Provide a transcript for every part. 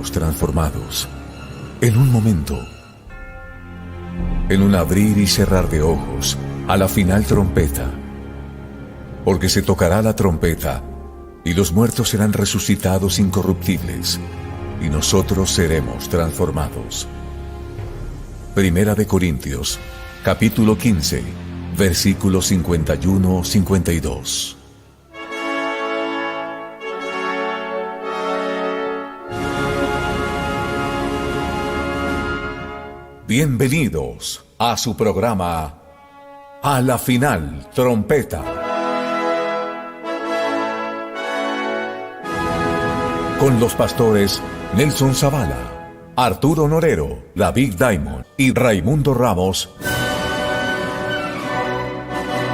seremos transformados. En un momento, en un abrir y cerrar de ojos, a la final trompeta. Porque se tocará la trompeta, y los muertos serán resucitados incorruptibles, y nosotros seremos transformados. Primera de Corintios, capítulo 15, versículos 51-52. Bienvenidos a su programa A la Final Trompeta. Con los pastores Nelson Zavala, Arturo Norero, David Diamond y Raimundo Ramos,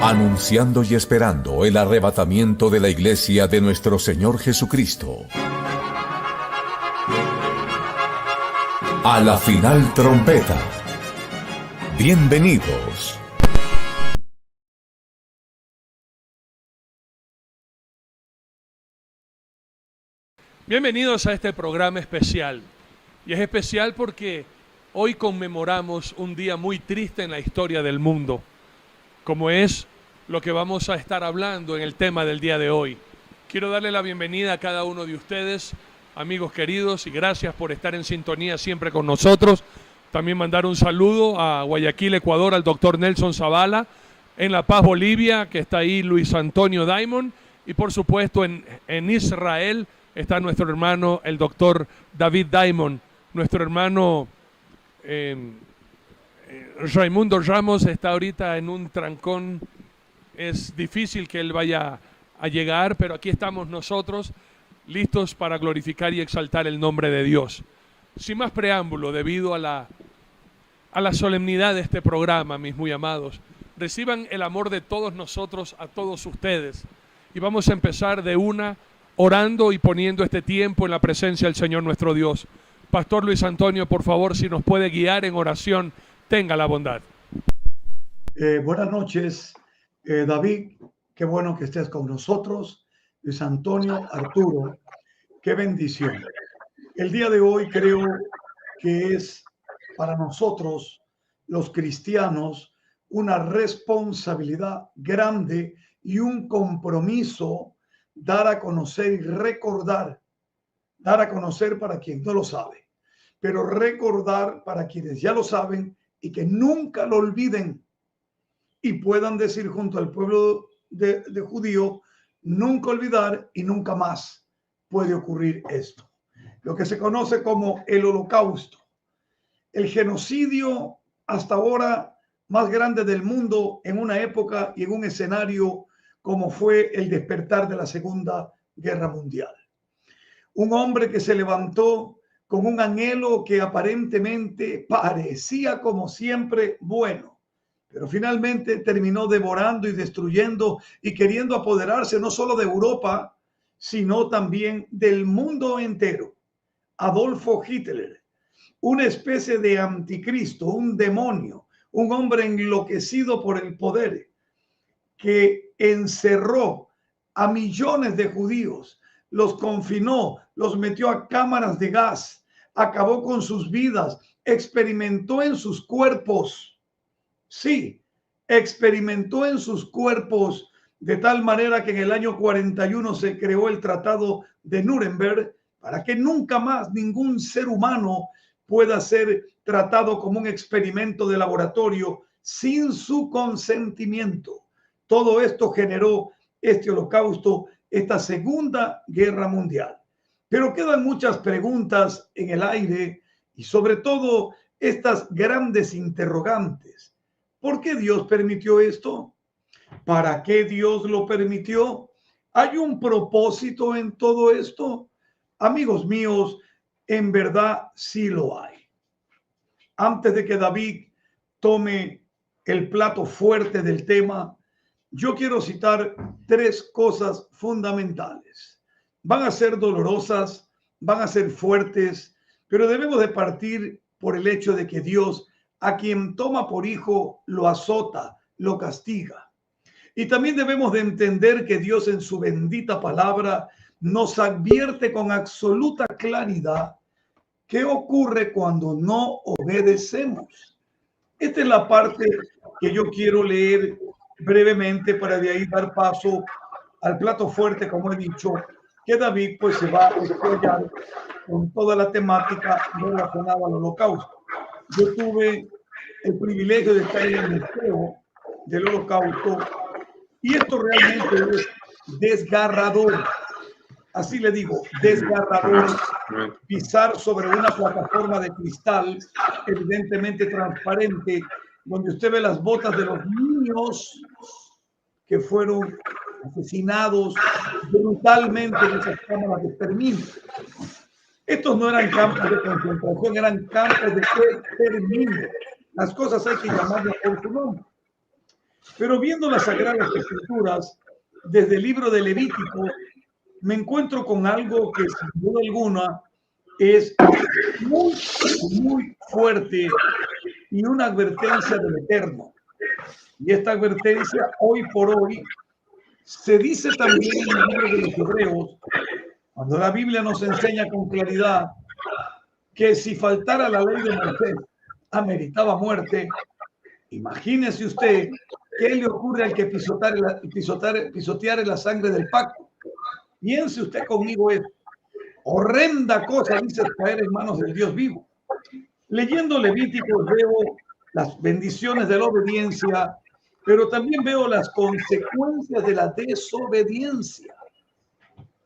anunciando y esperando el arrebatamiento de la iglesia de nuestro Señor Jesucristo. A la Final Trompeta. Bienvenidos. Bienvenidos a este programa especial. Y es especial porque hoy conmemoramos un día muy triste en la historia del mundo, como es lo que vamos a estar hablando en el tema del día de hoy. Quiero darle la bienvenida a cada uno de ustedes, amigos queridos, y gracias por estar en sintonía siempre con nosotros. También mandar un saludo a Guayaquil, Ecuador, al doctor Nelson Zavala, en La Paz, Bolivia, que está ahí Luis Antonio Diamond, y por supuesto en Israel está nuestro hermano, el doctor David Diamond. Nuestro hermano Raimundo Ramos está ahorita en un trancón. Es difícil que él vaya a llegar, pero aquí estamos nosotros, listos para glorificar y exaltar el nombre de Dios. Sin más preámbulo, debido a la solemnidad de este programa, mis muy amados, reciban el amor de todos nosotros a todos ustedes. Y vamos a empezar de una, orando y poniendo este tiempo en la presencia del Señor nuestro Dios. Pastor Luis Antonio, por favor, si nos puede guiar en oración, tenga la bondad. Buenas noches, David, qué bueno que estés con nosotros. Luis Antonio, Arturo, qué bendición. El día de hoy creo que es para nosotros, los cristianos, una responsabilidad grande y un compromiso dar a conocer y recordar, dar a conocer para quien no lo sabe, pero recordar para quienes ya lo saben y que nunca lo olviden y puedan decir junto al pueblo de judío, nunca olvidar y nunca más puede ocurrir esto. Lo que se conoce como el Holocausto, el genocidio hasta ahora más grande del mundo en una época y en un escenario como fue el despertar de la Segunda Guerra Mundial. Un hombre que se levantó con un anhelo que aparentemente parecía como siempre bueno, pero finalmente terminó devorando y destruyendo y queriendo apoderarse no solo de Europa, sino también del mundo entero. Adolfo Hitler, una especie de anticristo, un demonio, un hombre enloquecido por el poder, que encerró a millones de judíos, los confinó, los metió a cámaras de gas, acabó con sus vidas, experimentó en sus cuerpos. Sí, experimentó en sus cuerpos de tal manera que en el año 41 se creó el Tratado de Nuremberg para que nunca más ningún ser humano pueda ser tratado como un experimento de laboratorio sin su consentimiento. Todo esto generó este holocausto, esta Segunda Guerra Mundial. Pero quedan muchas preguntas en el aire y sobre todo estas grandes interrogantes. ¿Por qué Dios permitió esto? ¿Para qué Dios lo permitió? ¿Hay un propósito en todo esto? Amigos míos, en verdad sí lo hay. Antes de que David tome el plato fuerte del tema, yo quiero citar tres cosas fundamentales. Van a ser dolorosas, van a ser fuertes, pero debemos de partir por el hecho de que Dios, a quien toma por hijo, lo azota, lo castiga. Y también debemos de entender que Dios en su bendita palabra nos advierte con absoluta claridad ¿Qué ocurre cuando no obedecemos? Esta es la parte que yo quiero leer brevemente para de ahí dar paso al plato fuerte, como he dicho, que David pues se va a explayar con toda la temática relacionada al holocausto. Yo tuve el privilegio de estar en el museo del holocausto y esto realmente es desgarrador. Así le digo, desgarrador, pisar sobre una plataforma de cristal, evidentemente transparente, donde usted ve las botas de los niños que fueron asesinados brutalmente en esas cámaras de exterminio. Estos no eran campos de concentración, eran campos de exterminio. Las cosas hay que llamarlas por su nombre. Pero viendo las Sagradas Escrituras, desde el libro de Levítico, me encuentro con algo que sin duda alguna es muy, muy fuerte y una advertencia del Eterno. Y esta advertencia, hoy por hoy, se dice también en el libro de los Hebreos, cuando la Biblia nos enseña con claridad que si faltara la ley de Moisés, ameritaba muerte. Imagínese usted qué le ocurre al que pisoteare la sangre del pacto. Piense usted conmigo esto. Horrenda cosa dice caer en manos del Dios vivo. Leyendo Levíticos veo las bendiciones de la obediencia, pero también veo las consecuencias de la desobediencia.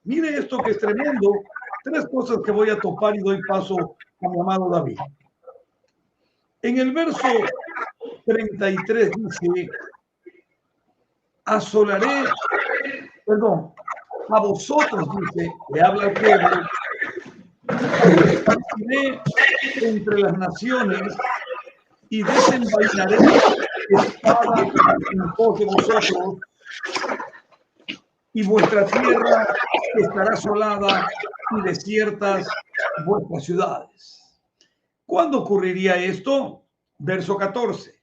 Mire esto que es tremendo. Tres cosas que voy a topar y doy paso a mi amado David. En el verso 33 dice, a vosotros, dice, le habla al pueblo, esparciré entre las naciones y desenvainaré espada en pos de vosotros, y vuestra tierra estará asolada y desiertas vuestras ciudades. ¿Cuándo ocurriría esto? Verso 14.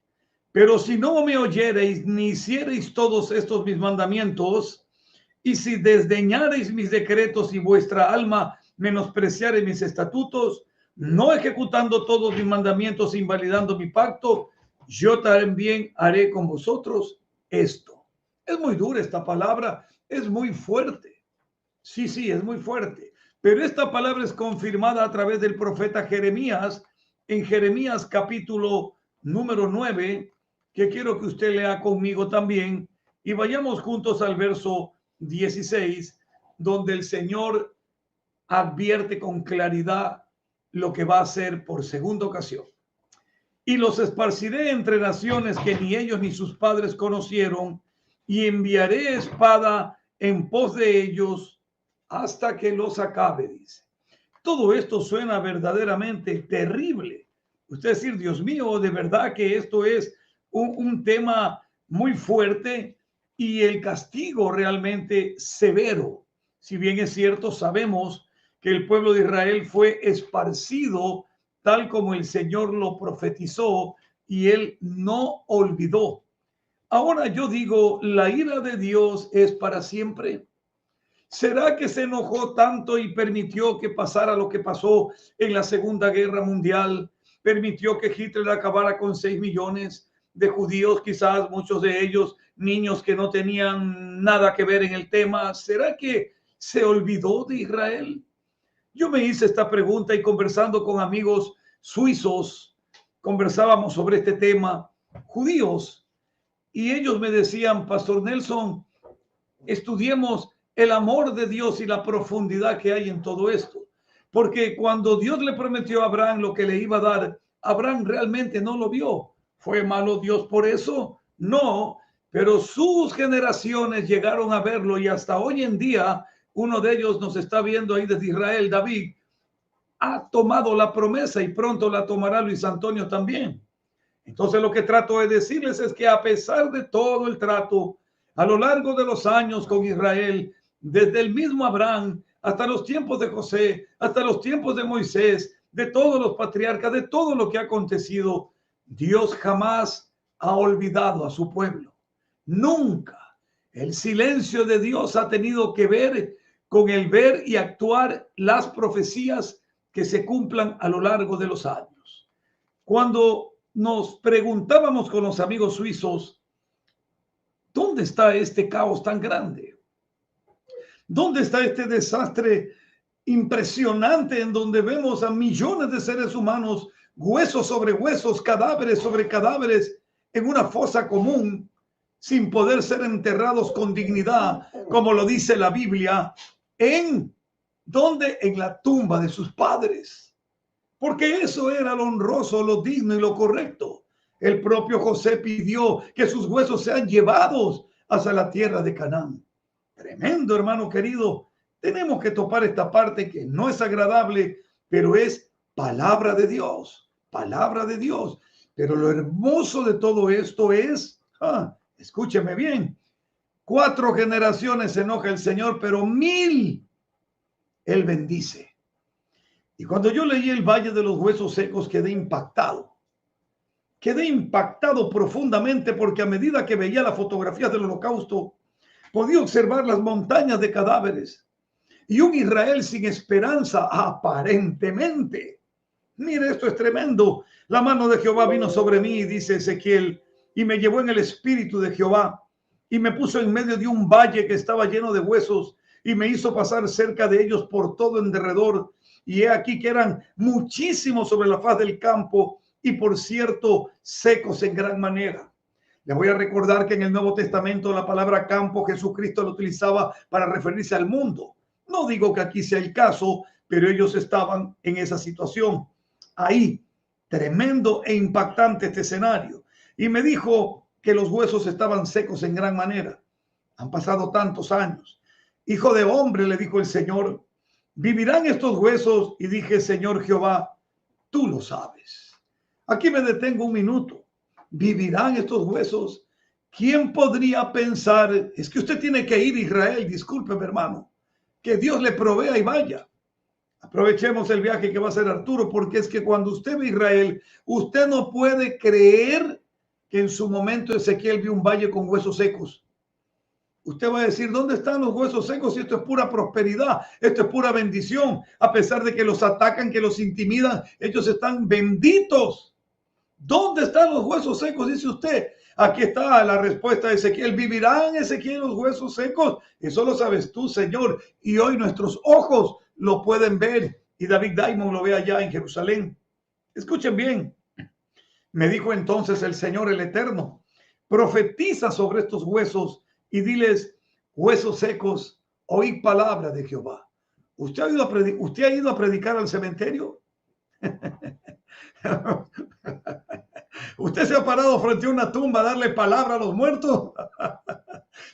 Pero si no me oyereis ni hiciereis todos estos mis mandamientos, y si desdeñareis mis decretos y vuestra alma menospreciare mis estatutos, no ejecutando todos mis mandamientos, invalidando mi pacto, yo también haré con vosotros esto. Es muy dura esta palabra, es muy fuerte. Sí, es muy fuerte. Pero esta palabra es confirmada a través del profeta Jeremías, en Jeremías capítulo número 9, que quiero que usted lea conmigo también, y vayamos juntos al verso 16, donde el Señor advierte con claridad lo que va a hacer por segunda ocasión. Y los esparciré entre naciones que ni ellos ni sus padres conocieron, y enviaré espada en pos de ellos hasta que los acabe, dice. Todo esto suena verdaderamente terrible. Usted decir, Dios mío, de verdad que esto es un tema muy fuerte y el castigo realmente severo. Si bien es cierto, sabemos que el pueblo de Israel fue esparcido tal como el Señor lo profetizó y él no olvidó. Ahora yo digo, ¿la ira de Dios es para siempre? ¿Será que se enojó tanto y permitió que pasara lo que pasó en la Segunda Guerra Mundial? Permitió que Hitler acabara con 6 millones de judíos, quizás muchos de ellos niños que no tenían nada que ver en el tema. ¿Será que se olvidó de Israel? Yo me hice esta pregunta y conversando con amigos suizos, conversábamos sobre este tema, judíos, y ellos me decían, Pastor Nelson, estudiemos el amor de Dios y la profundidad que hay en todo esto. Porque cuando Dios le prometió a Abraham lo que le iba a dar, Abraham realmente no lo vio. ¿Fue malo Dios por eso? No, pero sus generaciones llegaron a verlo y hasta hoy en día uno de ellos nos está viendo ahí desde Israel, David, ha tomado la promesa y pronto la tomará Luis Antonio también. Entonces lo que trato de decirles es que a pesar de todo el trato a lo largo de los años con Israel, desde el mismo Abraham hasta los tiempos de José, hasta los tiempos de Moisés, de todos los patriarcas, de todo lo que ha acontecido, Dios jamás ha olvidado a su pueblo. Nunca. El silencio de Dios ha tenido que ver con el ver y actuar las profecías que se cumplan a lo largo de los años. Cuando nos preguntábamos con los amigos suizos, ¿dónde está este caos tan grande? ¿Dónde está este desastre impresionante en donde vemos a millones de seres humanos, huesos sobre huesos, cadáveres sobre cadáveres, en una fosa común, sin poder ser enterrados con dignidad, como lo dice la Biblia, en la tumba de sus padres? Porque eso era lo honroso, lo digno y lo correcto. El propio José pidió que sus huesos sean llevados hacia la tierra de Canaán. Tremendo, hermano querido. Tenemos que topar esta parte que no es agradable, pero es palabra de Dios, palabra de Dios. Pero lo hermoso de todo esto es, escúcheme bien, 4 generaciones se enoja el Señor, pero 1000 Él bendice. Y cuando yo leí el Valle de los Huesos Secos, quedé impactado profundamente, porque a medida que veía las fotografías del Holocausto, podía observar las montañas de cadáveres y un Israel sin esperanza, aparentemente. Mire, esto es tremendo. La mano de Jehová vino sobre mí, dice Ezequiel, y me llevó en el espíritu de Jehová y me puso en medio de un valle que estaba lleno de huesos y me hizo pasar cerca de ellos por todo en derredor. Y he aquí que eran muchísimos sobre la faz del campo y, por cierto, secos en gran manera. Les voy a recordar que en el Nuevo Testamento la palabra campo Jesucristo lo utilizaba para referirse al mundo. No digo que aquí sea el caso, pero ellos estaban en esa situación. Ahí, tremendo e impactante este escenario. Y me dijo que los huesos estaban secos en gran manera. Han pasado tantos años. Hijo de hombre, le dijo el Señor, ¿vivirán estos huesos? Y dije, Señor Jehová, tú lo sabes. Aquí me detengo un minuto. ¿Vivirán estos huesos? ¿Quién podría pensar? Es que usted tiene que ir a Israel, discúlpeme, hermano, que Dios le provea y vaya. Aprovechemos el viaje que va a hacer Arturo, porque es que cuando usted ve a Israel, usted no puede creer que en su momento Ezequiel vio un valle con huesos secos. Usted va a decir, ¿dónde están los huesos secos? Y esto es pura prosperidad, esto es pura bendición. A pesar de que los atacan, que los intimidan, ellos están benditos. ¿Dónde están los huesos secos? Dice usted. Aquí está la respuesta de Ezequiel. ¿Vivirán, Ezequiel, los huesos secos? Eso lo sabes tú, Señor. Y hoy nuestros ojos lo pueden ver. Y David Diamond lo ve allá en Jerusalén. Escuchen bien. Me dijo entonces el Señor, el Eterno, profetiza sobre estos huesos y diles, huesos secos, oíd palabra de Jehová. ¿Usted ha ido a predicar al cementerio? ¿Usted se ha parado frente a una tumba a darle palabra a los muertos?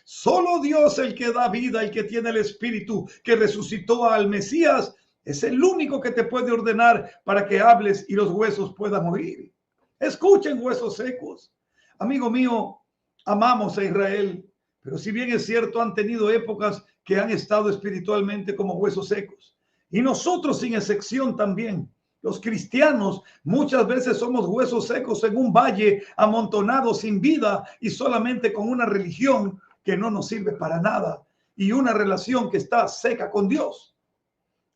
Solo Dios, el que da vida, el que tiene el espíritu que resucitó al Mesías, es el único que te puede ordenar para que hables y los huesos puedan oír. Escuchen, huesos secos. Amigo mío, amamos a Israel, pero si bien es cierto, han tenido épocas que han estado espiritualmente como huesos secos. Y nosotros sin excepción también. Los cristianos muchas veces somos huesos secos en un valle amontonado sin vida y solamente con una religión que no nos sirve para nada y una relación que está seca con Dios.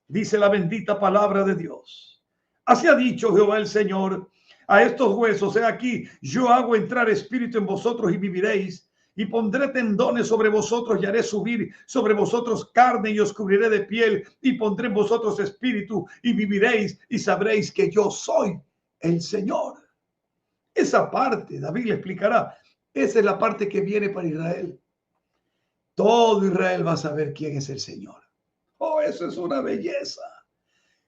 Dice la bendita palabra de Dios. Así ha dicho Jehová el Señor a estos huesos, he aquí, yo hago entrar espíritu en vosotros y viviréis. Y pondré tendones sobre vosotros y haré subir sobre vosotros carne y os cubriré de piel y pondré en vosotros espíritu y viviréis y sabréis que yo soy el Señor. Esa parte, David le explicará, esa es la parte que viene para Israel. Todo Israel va a saber quién es el Señor. Oh, eso es una belleza.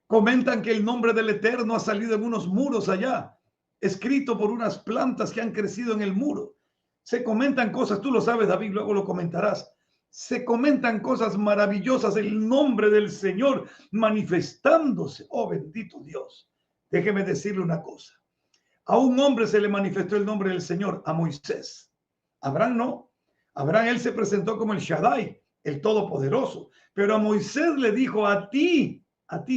Comentan que el nombre del Eterno ha salido en unos muros allá, escrito por unas plantas que han crecido en el muro. Se comentan cosas, tú lo sabes, David, luego lo comentarás. Se comentan cosas maravillosas, el nombre del Señor manifestándose. Oh, bendito Dios. Déjeme decirle una cosa. A un hombre se le manifestó el nombre del Señor, a Moisés. A Abraham no. A Abraham él se presentó como el Shaddai, el Todopoderoso. Pero a Moisés le dijo, a ti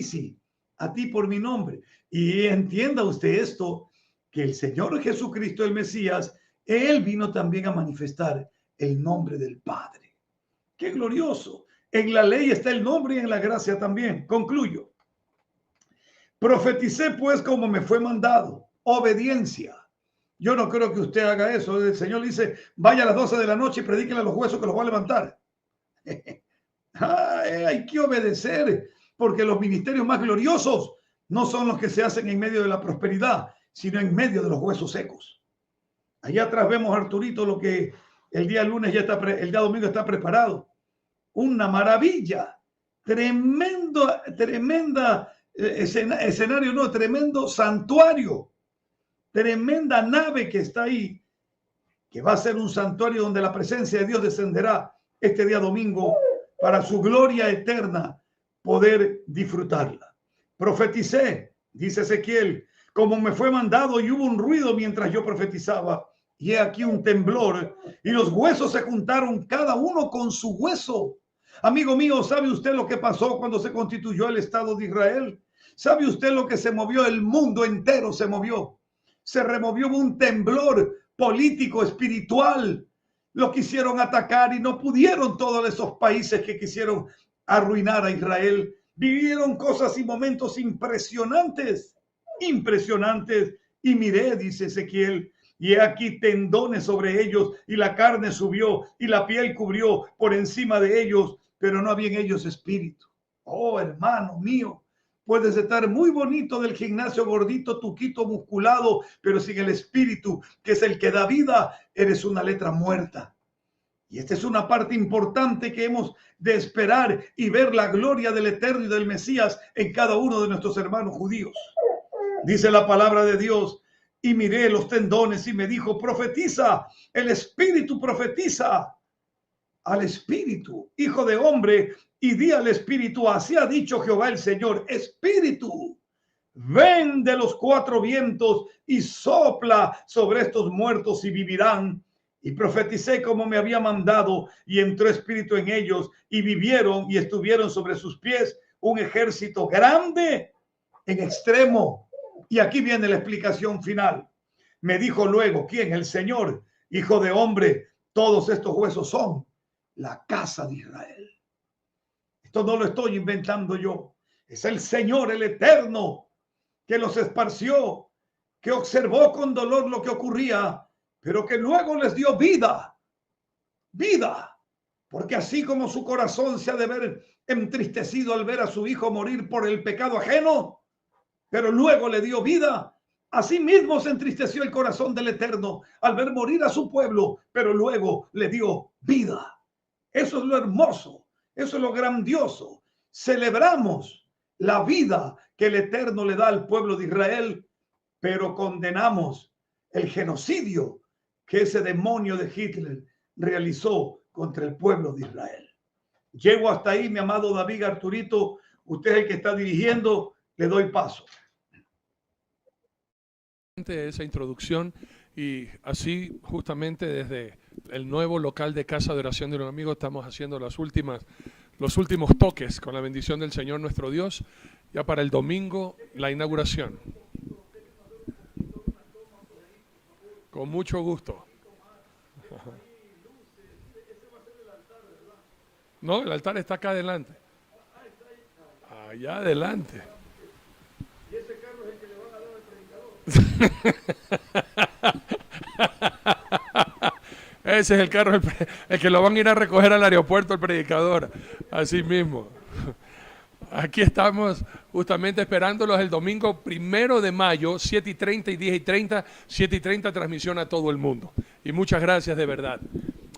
sí, a ti por mi nombre. Y entienda usted esto, que el Señor Jesucristo, el Mesías, Él vino también a manifestar el nombre del Padre. ¡Qué glorioso! En la ley está el nombre y en la gracia también. Concluyo. Profeticé pues como me fue mandado. Obediencia. Yo no creo que usted haga eso. El Señor dice, vaya a las 12 de la noche y predíquenle a los huesos que los va a levantar. Hay que obedecer, porque los ministerios más gloriosos no son los que se hacen en medio de la prosperidad, sino en medio de los huesos secos. Allá atrás vemos, Arturito, lo que el día lunes ya está, el día domingo está preparado. Una maravilla. Tremenda escenario, no, tremendo santuario. Tremenda nave que está ahí, que va a ser un santuario donde la presencia de Dios descenderá este día domingo para su gloria eterna poder disfrutarla. Profeticé, dice Ezequiel, como me fue mandado, y hubo un ruido mientras yo profetizaba, y he aquí un temblor, y los huesos se juntaron cada uno con su hueso. Amigo mío, ¿sabe usted lo que pasó cuando se constituyó el Estado de Israel? ¿Sabe usted lo que se movió? El mundo entero se movió. Se removió un temblor político, espiritual. Lo quisieron atacar y no pudieron todos esos países que quisieron arruinar a Israel. Vivieron cosas y momentos impresionantes, impresionantes. Y miré, dice Ezequiel, y he aquí tendones sobre ellos, y la carne subió, y la piel cubrió por encima de ellos, pero no había en ellos espíritu. Oh, hermano mío, puedes estar muy bonito del gimnasio, gordito, tuquito, musculado, pero sin el espíritu, que es el que da vida, eres una letra muerta. Y esta es una parte importante que hemos de esperar y ver la gloria del Eterno y del Mesías en cada uno de nuestros hermanos judíos. Dice la palabra de Dios, y miré los tendones y me dijo, profetiza, el espíritu profetiza al espíritu, hijo de hombre, y di al espíritu, así ha dicho Jehová el Señor, espíritu, ven de los cuatro vientos y sopla sobre estos muertos y vivirán. Y profeticé como me había mandado, y entró espíritu en ellos, y vivieron y estuvieron sobre sus pies un ejército grande en extremo. Y aquí viene la explicación final. Me dijo luego, ¿quién? El Señor, hijo de hombre, todos estos huesos son la casa de Israel. Esto no lo estoy inventando yo. Es el Señor, el Eterno, que los esparció, que observó con dolor lo que ocurría, pero que luego les dio vida. Vida. Porque así como su corazón se ha de ver entristecido al ver a su hijo morir por el pecado ajeno, pero luego le dio vida, así mismo se entristeció el corazón del Eterno al ver morir a su pueblo, pero luego le dio vida. Eso es lo hermoso, eso es lo grandioso. Celebramos la vida que el Eterno le da al pueblo de Israel, pero condenamos el genocidio que ese demonio de Hitler realizó contra el pueblo de Israel. Llego hasta ahí, mi amado David Arturito, usted es el que está dirigiendo, le doy paso. Esa introducción, y así justamente desde el nuevo local de Casa de Oración de los Amigos estamos haciendo los últimos toques con la bendición del Señor nuestro Dios, ya para el domingo la inauguración. Con mucho gusto. No, el altar está acá adelante. Allá adelante. Y ese carro es el que le van a dar al predicador. Ese es el carro, el que lo van a ir a recoger al aeropuerto, el predicador. Así mismo. Aquí estamos justamente esperándolos el domingo 1 de mayo, 7:30 y 10:30, 7:30 transmisión a todo el mundo. Y muchas gracias de verdad.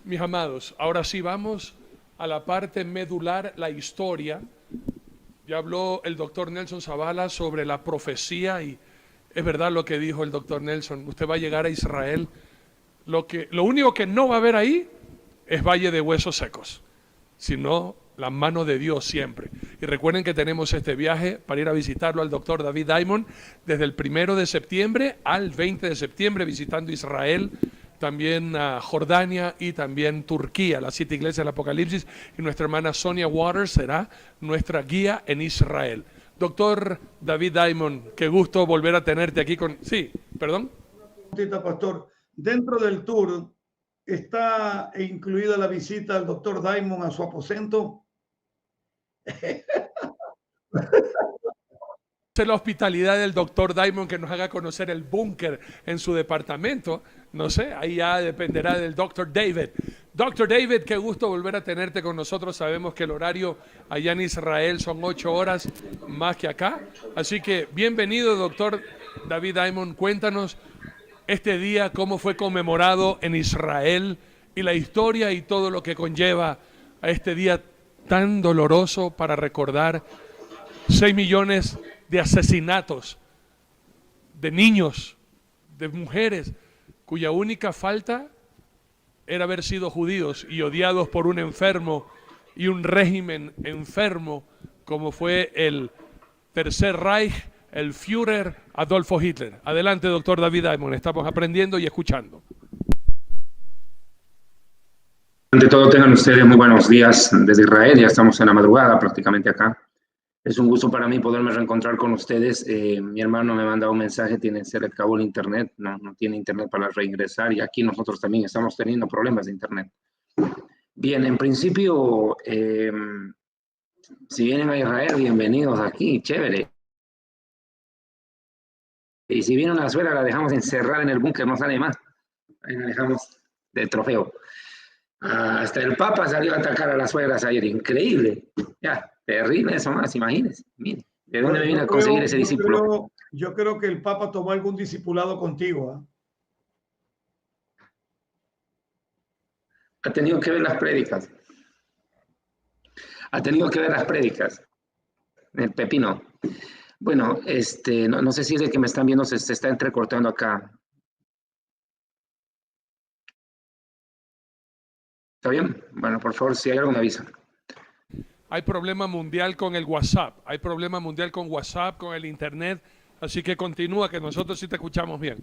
Mis amados, ahora sí vamos a la parte medular, la historia. Ya habló el doctor Nelson Zavala sobre la profecía y es verdad lo que dijo el doctor Nelson. Usted va a llegar a Israel. Lo único que no va a haber ahí es valle de huesos secos, sino la mano de Dios siempre. Y recuerden que tenemos este viaje para ir a visitarlo al doctor David Diamond desde el 1 de septiembre al 20 de septiembre, visitando Israel, también Jordania y también Turquía, las 7 iglesias del Apocalipsis. Y nuestra hermana Sonia Waters será nuestra guía en Israel. Doctor David Diamond, qué gusto volver a tenerte aquí con... Sí, perdón. Una preguntita, pastor. Dentro del tour está incluida la visita al doctor Diamond a su aposento. la hospitalidad del doctor Diamond que nos haga conocer el búnker en su departamento. No sé, ahí ya dependerá del doctor David. Doctor David, qué gusto volver a tenerte con nosotros. Sabemos que el horario allá en Israel son 8 horas más que acá. Así que bienvenido, doctor David Diamond. Cuéntanos este día, cómo fue conmemorado en Israel y la historia y todo lo que conlleva a este día tan doloroso para recordar 6 millones de asesinatos de niños, de mujeres, cuya única falta era haber sido judíos y odiados por un enfermo y un régimen enfermo como fue el Tercer Reich, el Führer Adolfo Hitler. Adelante, doctor David Diamond, estamos aprendiendo y escuchando. Ante todo, tengan ustedes muy buenos días desde Israel, ya estamos en la madrugada prácticamente acá. Es un gusto para mí poderme reencontrar con ustedes. Mi hermano me manda un mensaje, se le acabó el internet, no tiene internet para reingresar y aquí nosotros también estamos teniendo problemas de internet. Bien, en principio, si vienen a Israel, bienvenidos aquí, chévere. Y si viene una suegra, la dejamos encerrada en el búnker, no sale más. Ahí la dejamos de trofeo. Hasta el Papa salió a atacar a las suegras ayer, increíble. Ya, terrible eso más, imagínense. Mire, ¿de dónde me viene a conseguir ese discípulo? Yo creo que el Papa tomó algún discipulado contigo, ¿eh? Ha tenido que ver las prédicas. Ha tenido que ver las prédicas. El pepino. Bueno, no sé si es el que me están viendo, se está entrecortando acá. ¿Está bien? Bueno, por favor, si hay algo me avisan. Hay problema mundial con el WhatsApp, hay problema mundial con WhatsApp, con el internet, así que continúa, que nosotros sí te escuchamos bien.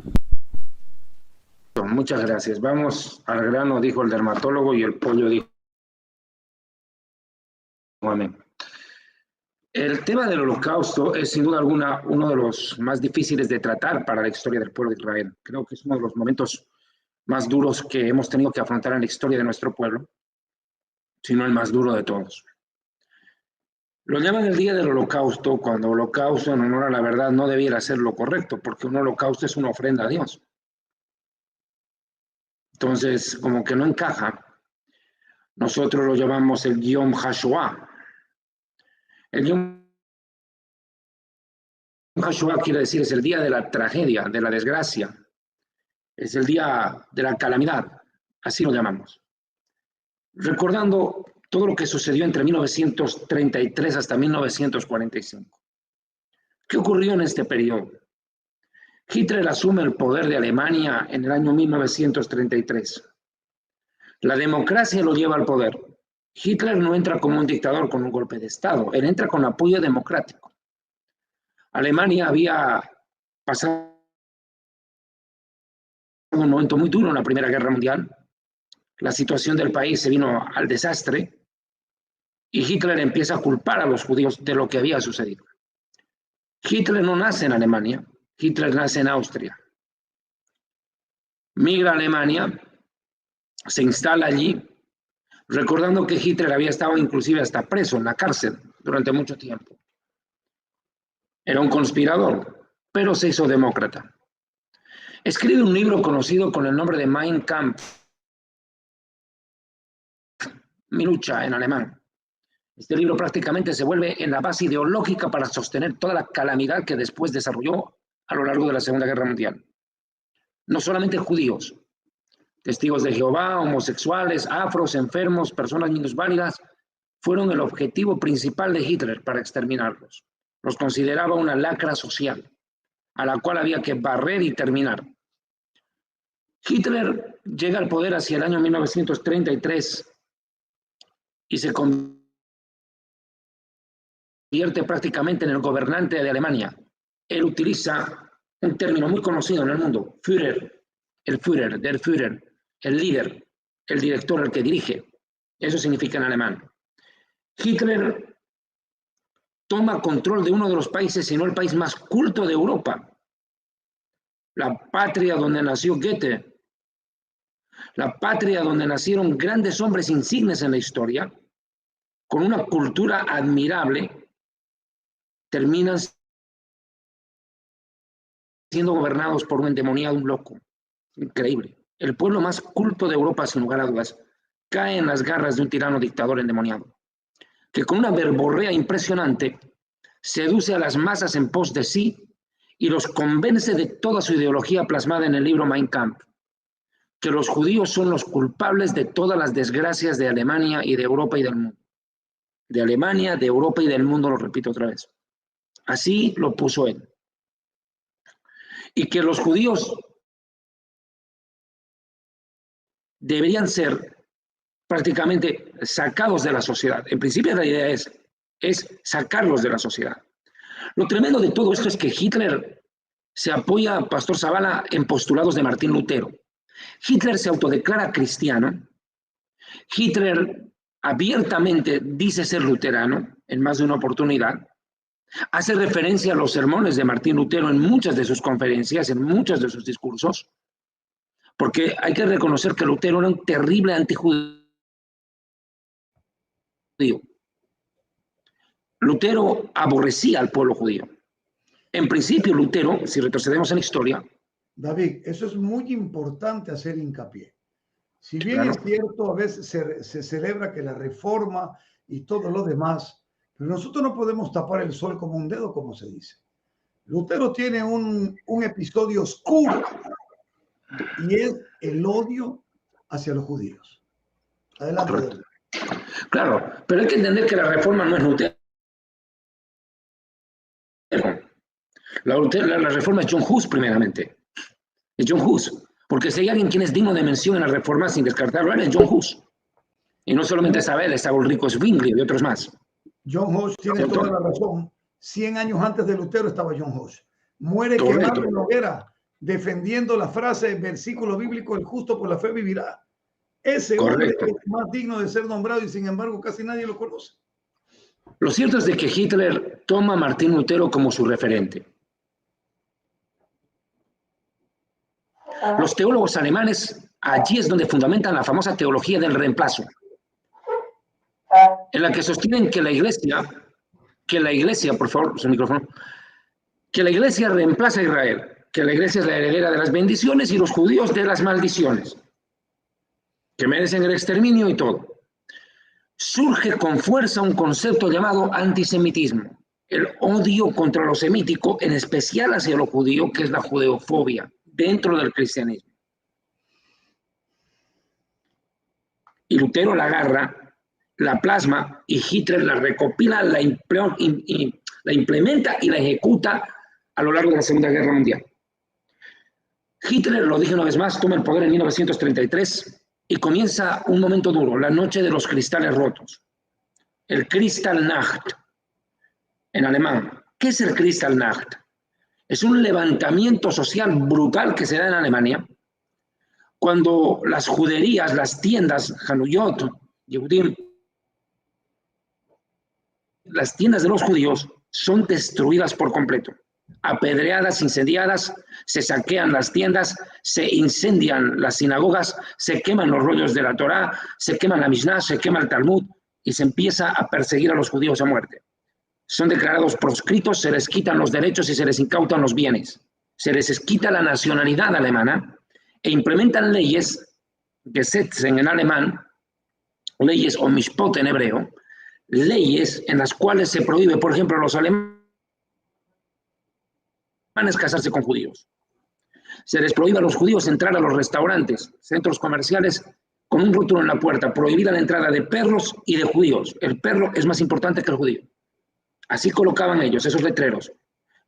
Muchas gracias. Vamos al grano, dijo el dermatólogo, y el pollo dijo amén. El tema del Holocausto es sin duda alguna uno de los más difíciles de tratar para la historia del pueblo de Israel. Creo que es uno de los momentos más duros que hemos tenido que afrontar en la historia de nuestro pueblo, sino el más duro de todos. Lo llaman el Día del Holocausto, cuando holocausto en honor a la verdad no debiera ser lo correcto, porque un holocausto es una ofrenda a Dios. Entonces, como que no encaja. Nosotros lo llamamos el Yom HaShoah. El Yom HaShoah quiere decir es el día de la tragedia, de la desgracia. Es el día de la calamidad, así lo llamamos. Recordando todo lo que sucedió entre 1933 hasta 1945. ¿Qué ocurrió en este periodo? Hitler asume el poder de Alemania en el año 1933. La democracia lo lleva al poder. Hitler no entra como un dictador con un golpe de Estado, él entra con apoyo democrático. Alemania había pasado un momento muy duro en la Primera Guerra Mundial. La situación del país se vino al desastre y Hitler empieza a culpar a los judíos de lo que había sucedido. Hitler no nace en Alemania, Hitler nace en Austria. Migra a Alemania, se instala allí, recordando que Hitler había estado inclusive hasta preso en la cárcel durante mucho tiempo. Era un conspirador, pero se hizo demócrata. Escribe un libro conocido con el nombre de Mein Kampf, Mi lucha en alemán. Este libro prácticamente se vuelve en la base ideológica para sostener toda la calamidad que después desarrolló a lo largo de la Segunda Guerra Mundial. No solamente judíos, testigos de Jehová, homosexuales, afros, enfermos, personas minusválidas, fueron el objetivo principal de Hitler para exterminarlos. Los consideraba una lacra social, a la cual había que barrer y terminar. Hitler llega al poder hacia el año 1933 y se convierte prácticamente en el gobernante de Alemania. Él utiliza un término muy conocido en el mundo, Führer, el Führer, der Führer, el líder, el director, el que dirige. Eso significa en alemán. Hitler toma control de uno de los países, si no el país más culto de Europa, la patria donde nació Goethe, la patria donde nacieron grandes hombres insignes en la historia, con una cultura admirable, terminan siendo gobernados por un endemoniado, un loco. Increíble. El pueblo más culto de Europa, sin lugar a dudas, cae en las garras de un tirano dictador endemoniado, que con una verborrea impresionante seduce a las masas en pos de sí y los convence de toda su ideología plasmada en el libro Mein Kampf, que los judíos son los culpables de todas las desgracias de Alemania y de Europa y del mundo. De Alemania, de Europa y del mundo, lo repito otra vez. Así lo puso él. Y que los judíos deberían ser prácticamente sacados de la sociedad. En principio la idea es sacarlos de la sociedad. Lo tremendo de todo esto es que Hitler se apoya, Pastor Zavala, en postulados de Martín Lutero. Hitler se autodeclara cristiano. Hitler abiertamente dice ser luterano en más de una oportunidad. Hace referencia a los sermones de Martín Lutero en muchas de sus conferencias, en muchos de sus discursos, porque hay que reconocer que Lutero era un terrible antijudío. Lutero aborrecía al pueblo judío. En principio, Lutero, si retrocedemos en la historia... David, eso es muy importante hacer hincapié. Si bien Claro. es cierto, a veces se celebra que la reforma y todo lo demás, pero nosotros no podemos tapar el sol como un dedo, como se dice. Lutero tiene un episodio oscuro y es el odio hacia los judíos. Adelante. Correcto. Claro, pero hay que entender que la reforma no es Lutero. La reforma es John Hus, primeramente. Es John Hus. Porque si hay alguien quien es digno de mención en la reforma sin descartarlo, es John Hus. Y no solamente estaba él, estaba Ulrico Zwingli y otros más. John Hus tiene ¿Cierto? toda la razón. 100 años antes de Lutero estaba John Hus. Muere Correcto. quemado en la hoguera, defendiendo la frase, el versículo bíblico, el justo por la fe vivirá. Ese Correcto. hombre es más digno de ser nombrado y sin embargo casi nadie lo conoce. Lo cierto es de que Hitler toma a Martín Lutero como su referente. Los teólogos alemanes, allí es donde fundamentan la famosa teología del reemplazo, en la que sostienen que la iglesia, por favor, su micrófono, que la iglesia reemplaza a Israel, que la iglesia es la heredera de las bendiciones y los judíos de las maldiciones, que merecen el exterminio y todo. Surge con fuerza un concepto llamado antisemitismo, el odio contra lo semítico, en especial hacia lo judío, que es la judeofobia dentro del cristianismo. Y Lutero la agarra, la plasma y Hitler la recopila, la implementa y la ejecuta a lo largo de la Segunda Guerra Mundial. Hitler, lo dije una vez más, toma el poder en 1933 y comienza un momento duro, la noche de los cristales rotos, el Kristallnacht en alemán. ¿Qué es el Kristallnacht? Es un levantamiento social brutal que se da en Alemania cuando las juderías, las tiendas, Hanuyot, Yehudim, las tiendas de los judíos son destruidas por completo, apedreadas, incendiadas, se saquean las tiendas, se incendian las sinagogas, se queman los rollos de la Torá, se quema la Mishnah, se quema el Talmud y se empieza a perseguir a los judíos a muerte. Son declarados proscritos, se les quitan los derechos y se les incautan los bienes. Se les quita la nacionalidad alemana e implementan leyes, Gesetze en alemán, leyes o Mishpot en hebreo, leyes en las cuales se prohíbe, por ejemplo, a los alemanes casarse con judíos. Se les prohíbe a los judíos entrar a los restaurantes, centros comerciales, con un rótulo en la puerta, prohibida la entrada de perros y de judíos. El perro es más importante que el judío. Así colocaban ellos esos letreros.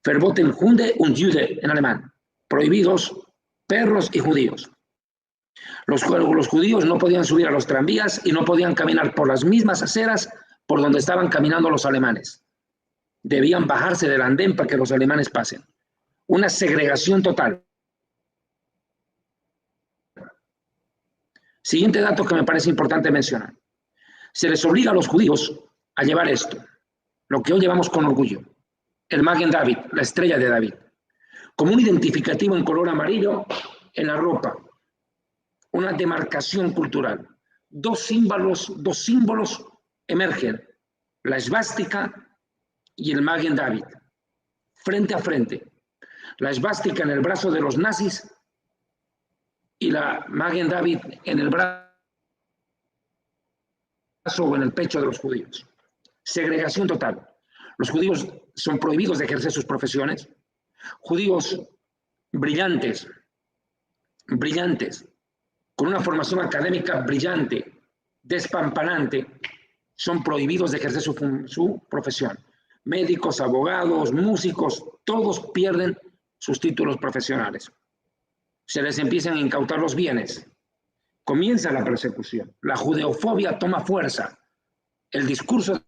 Verboten Hunde und Jude en alemán. Prohibidos perros y judíos. Los judíos no podían subir a los tranvías y no podían caminar por las mismas aceras por donde estaban caminando los alemanes. Debían bajarse del andén para que los alemanes pasen. Una segregación total. Siguiente dato que me parece importante mencionar. Se les obliga a los judíos a llevar esto, lo que hoy llevamos con orgullo, el Magen David, la estrella de David, como un identificativo en color amarillo en la ropa, una demarcación cultural. Dos símbolos emergen, la esvástica y el Magen David, frente a frente. la esvástica en el brazo de los nazis y la Magen David en el brazo o en el pecho de los judíos. Segregación total. Los judíos son prohibidos de ejercer sus profesiones. Judíos brillantes, con una formación académica brillante, despampanante, son prohibidos de ejercer su profesión. Médicos, abogados, músicos, todos pierden sus títulos profesionales. Se les empiezan a incautar los bienes. Comienza la persecución. La judeofobia toma fuerza. El discurso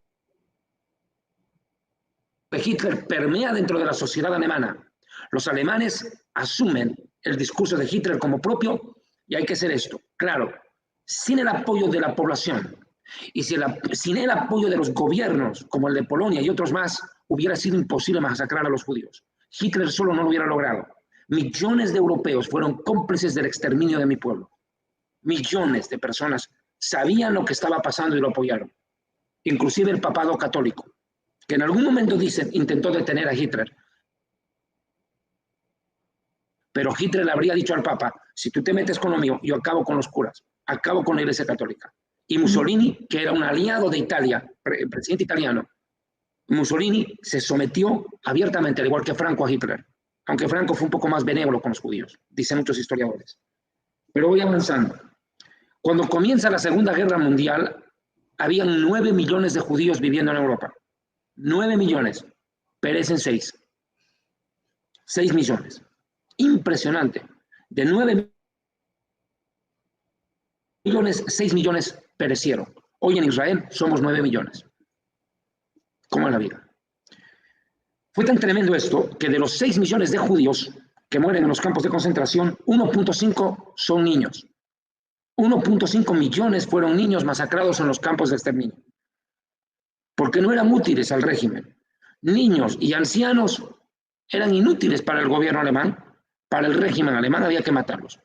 de Hitler permea dentro de la sociedad alemana. Los alemanes asumen el discurso de Hitler como propio y hay que hacer esto. Claro, sin el apoyo de la población y sin el apoyo de los gobiernos como el de Polonia y otros más, hubiera sido imposible masacrar a los judíos. Hitler solo no lo hubiera logrado. Millones de europeos fueron cómplices del exterminio de mi pueblo. Millones de personas sabían lo que estaba pasando y lo apoyaron. Inclusive el papado católico, que en algún momento intentó detener a Hitler. Pero Hitler le habría dicho al Papa, si tú te metes con lo mío, yo acabo con los curas, acabo con la Iglesia Católica. Y Mussolini, que era un aliado de Italia, el presidente italiano, Mussolini se sometió abiertamente, al igual que Franco, a Hitler. Aunque Franco fue un poco más benévolo con los judíos, dicen muchos historiadores. Pero voy avanzando. Cuando comienza la Segunda Guerra Mundial, habían 9 millones de judíos viviendo en Europa. 9 millones. Perecen 6. 6 millones. Impresionante. De 9 millones, 6 millones perecieron. Hoy en Israel somos 9 millones. ¿Cómo es la vida? Fue tan tremendo esto que de los 6 millones de judíos que mueren en los campos de concentración, 1.5 son niños. 1.5 millones fueron niños masacrados en los campos de exterminio. Porque no eran útiles al régimen. Niños y ancianos eran inútiles para el gobierno alemán, para el régimen alemán había que matarlos.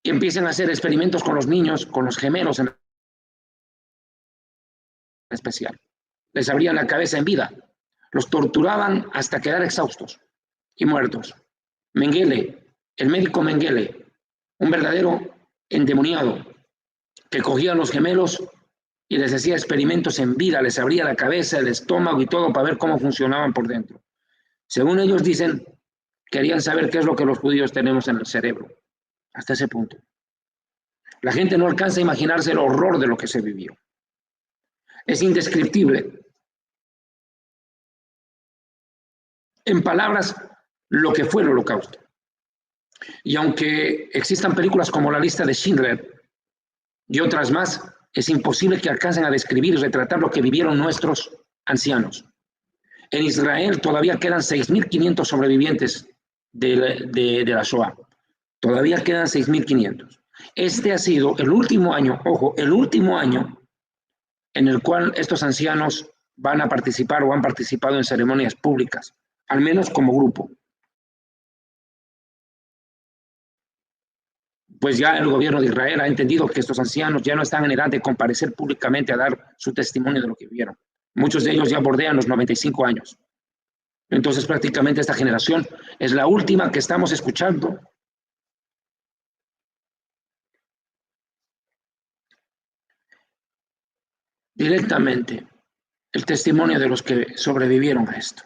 Y empiezan a hacer experimentos con los niños, con los gemelos en especial. Les abrían la cabeza en vida, los torturaban hasta quedar exhaustos y muertos. Mengele, el médico Mengele, un verdadero endemoniado, que cogía a los gemelos y les hacía experimentos en vida, les abría la cabeza, el estómago y todo para ver cómo funcionaban por dentro. Según ellos dicen, querían saber qué es lo que los judíos tenemos en el cerebro. Hasta ese punto. La gente no alcanza a imaginarse el horror de lo que se vivió. Es indescriptible. En palabras, lo que fue el Holocausto. Y aunque existan películas como La lista de Schindler y otras más, es imposible que alcancen a describir y retratar lo que vivieron nuestros ancianos. En Israel todavía quedan 6.500 sobrevivientes de la Shoah. Todavía quedan 6.500. Este ha sido el último año, ojo, el último año en el cual estos ancianos van a participar o han participado en ceremonias públicas, al menos como grupo. Pues ya el gobierno de Israel ha entendido que estos ancianos ya no están en edad de comparecer públicamente a dar su testimonio de lo que vivieron. Muchos de ellos ya bordean los 95 años. Entonces prácticamente esta generación es la última que estamos escuchando directamente el testimonio de los que sobrevivieron a esto.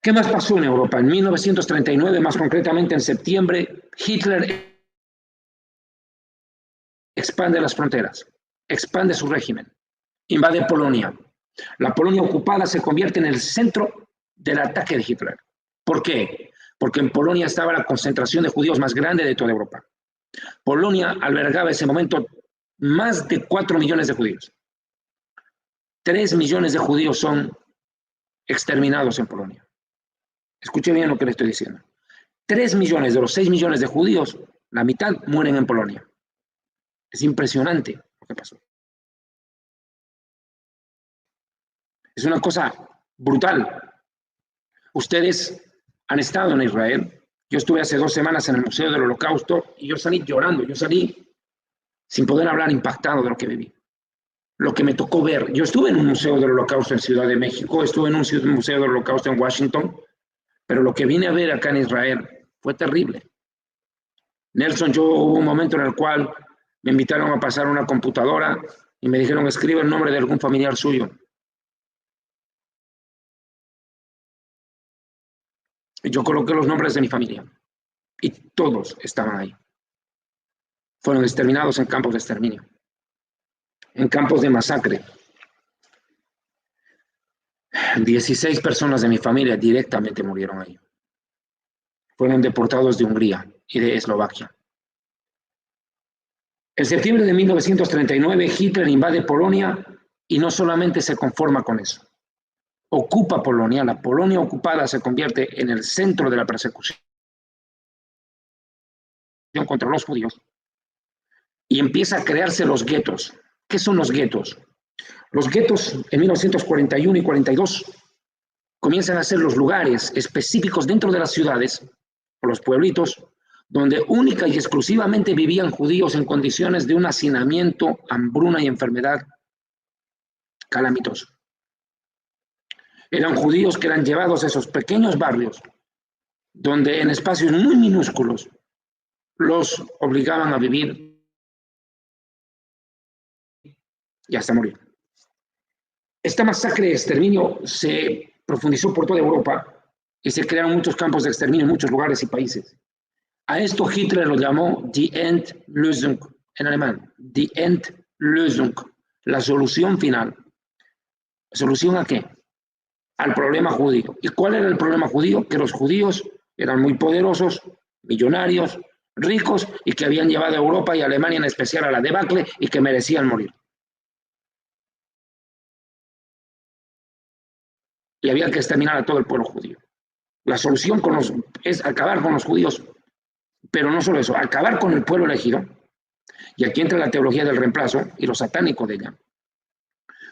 ¿Qué más pasó en Europa? En 1939, más concretamente en septiembre, Hitler expande las fronteras, expande su régimen, invade Polonia. La Polonia ocupada se convierte en el centro del ataque de Hitler. ¿Por qué? Porque en Polonia estaba la concentración de judíos más grande de toda Europa. Polonia albergaba en ese momento más de 4 millones de judíos. 3 millones de judíos son exterminados en Polonia. Escuche bien lo que le estoy diciendo. 3 millones de los 6 millones de judíos, la mitad mueren en Polonia. Es impresionante lo que pasó. Es una cosa brutal. Ustedes han estado en Israel. Yo estuve hace 2 semanas en el Museo del Holocausto y yo salí llorando. Yo salí sin poder hablar, impactado de lo que viví. Lo que me tocó ver. Yo estuve en un Museo del Holocausto en Ciudad de México, estuve en un Museo del Holocausto en Washington, Pero lo que vine a ver acá en Israel fue terrible. Nelson, hubo un momento en el cual me invitaron a pasar una computadora y me dijeron, escribe el nombre de algún familiar suyo. Y yo coloqué los nombres de mi familia y todos estaban ahí. Fueron exterminados en campos de exterminio, en campos de masacre. 16 personas de mi familia directamente murieron ahí. Fueron deportados de Hungría y de Eslovaquia. En septiembre de 1939, Hitler invade Polonia y no solamente se conforma con eso. Ocupa Polonia. La Polonia ocupada se convierte en el centro de la persecución contra los judíos y empieza a crearse los guetos. ¿Qué son los guetos? Los guetos en 1941 y 42 comienzan a ser los lugares específicos dentro de las ciudades o los pueblitos donde única y exclusivamente vivían judíos en condiciones de un hacinamiento, hambruna y enfermedad calamitoso. Eran judíos que eran llevados a esos pequeños barrios donde en espacios muy minúsculos los obligaban a vivir y hasta morir. Esta masacre de exterminio se profundizó por toda Europa y se crearon muchos campos de exterminio en muchos lugares y países. A esto Hitler lo llamó Die Endlösung en alemán, Die Endlösung, la solución final. ¿Solución a qué? Al problema judío. ¿Y cuál era el problema judío? Que los judíos eran muy poderosos, millonarios, ricos y que habían llevado a Europa y a Alemania en especial a la debacle y que merecían morir. Y había que exterminar a todo el pueblo judío. La solución es acabar con los judíos, pero no solo eso, acabar con el pueblo elegido. Y aquí entra la teología del reemplazo y lo satánico de ella.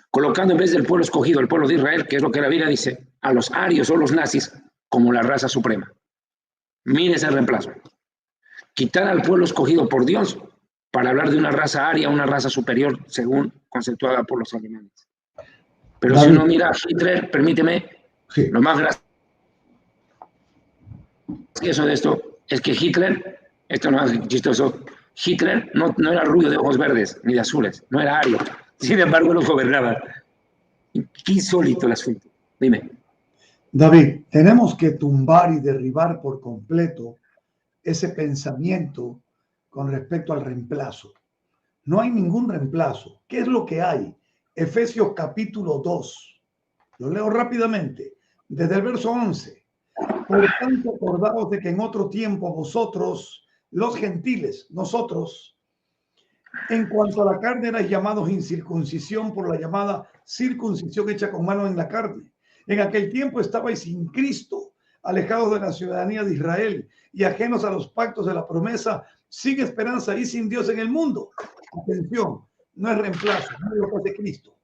Colocando en vez del pueblo escogido, el pueblo de Israel, que es lo que la Biblia dice, a los arios o los nazis como la raza suprema. Mire ese reemplazo. Quitar al pueblo escogido por Dios para hablar de una raza aria, una raza superior, según conceptuada por los alemanes. Pero David, si uno mira a Hitler, permíteme, sí, lo más gracioso de esto es que Hitler, esto no es chistoso, Hitler no era rubio de ojos verdes ni de azules, no era ario. Sin embargo, los gobernaba. Qué insólito el asunto. Dime. David, tenemos que tumbar y derribar por completo ese pensamiento con respecto al reemplazo. No hay ningún reemplazo. ¿Qué es lo que hay? Efesios capítulo 2. Lo leo rápidamente, desde el verso 11. Por tanto, acordaos de que en otro tiempo vosotros, los gentiles, nosotros, en cuanto a la carne erais llamados incircuncisión por la llamada circuncisión hecha con mano en la carne. En aquel tiempo estabais sin Cristo, alejados de la ciudadanía de Israel y ajenos a los pactos de la promesa, sin esperanza y sin Dios en el mundo. Atención, no es reemplazo, no es lo que hace Cristo.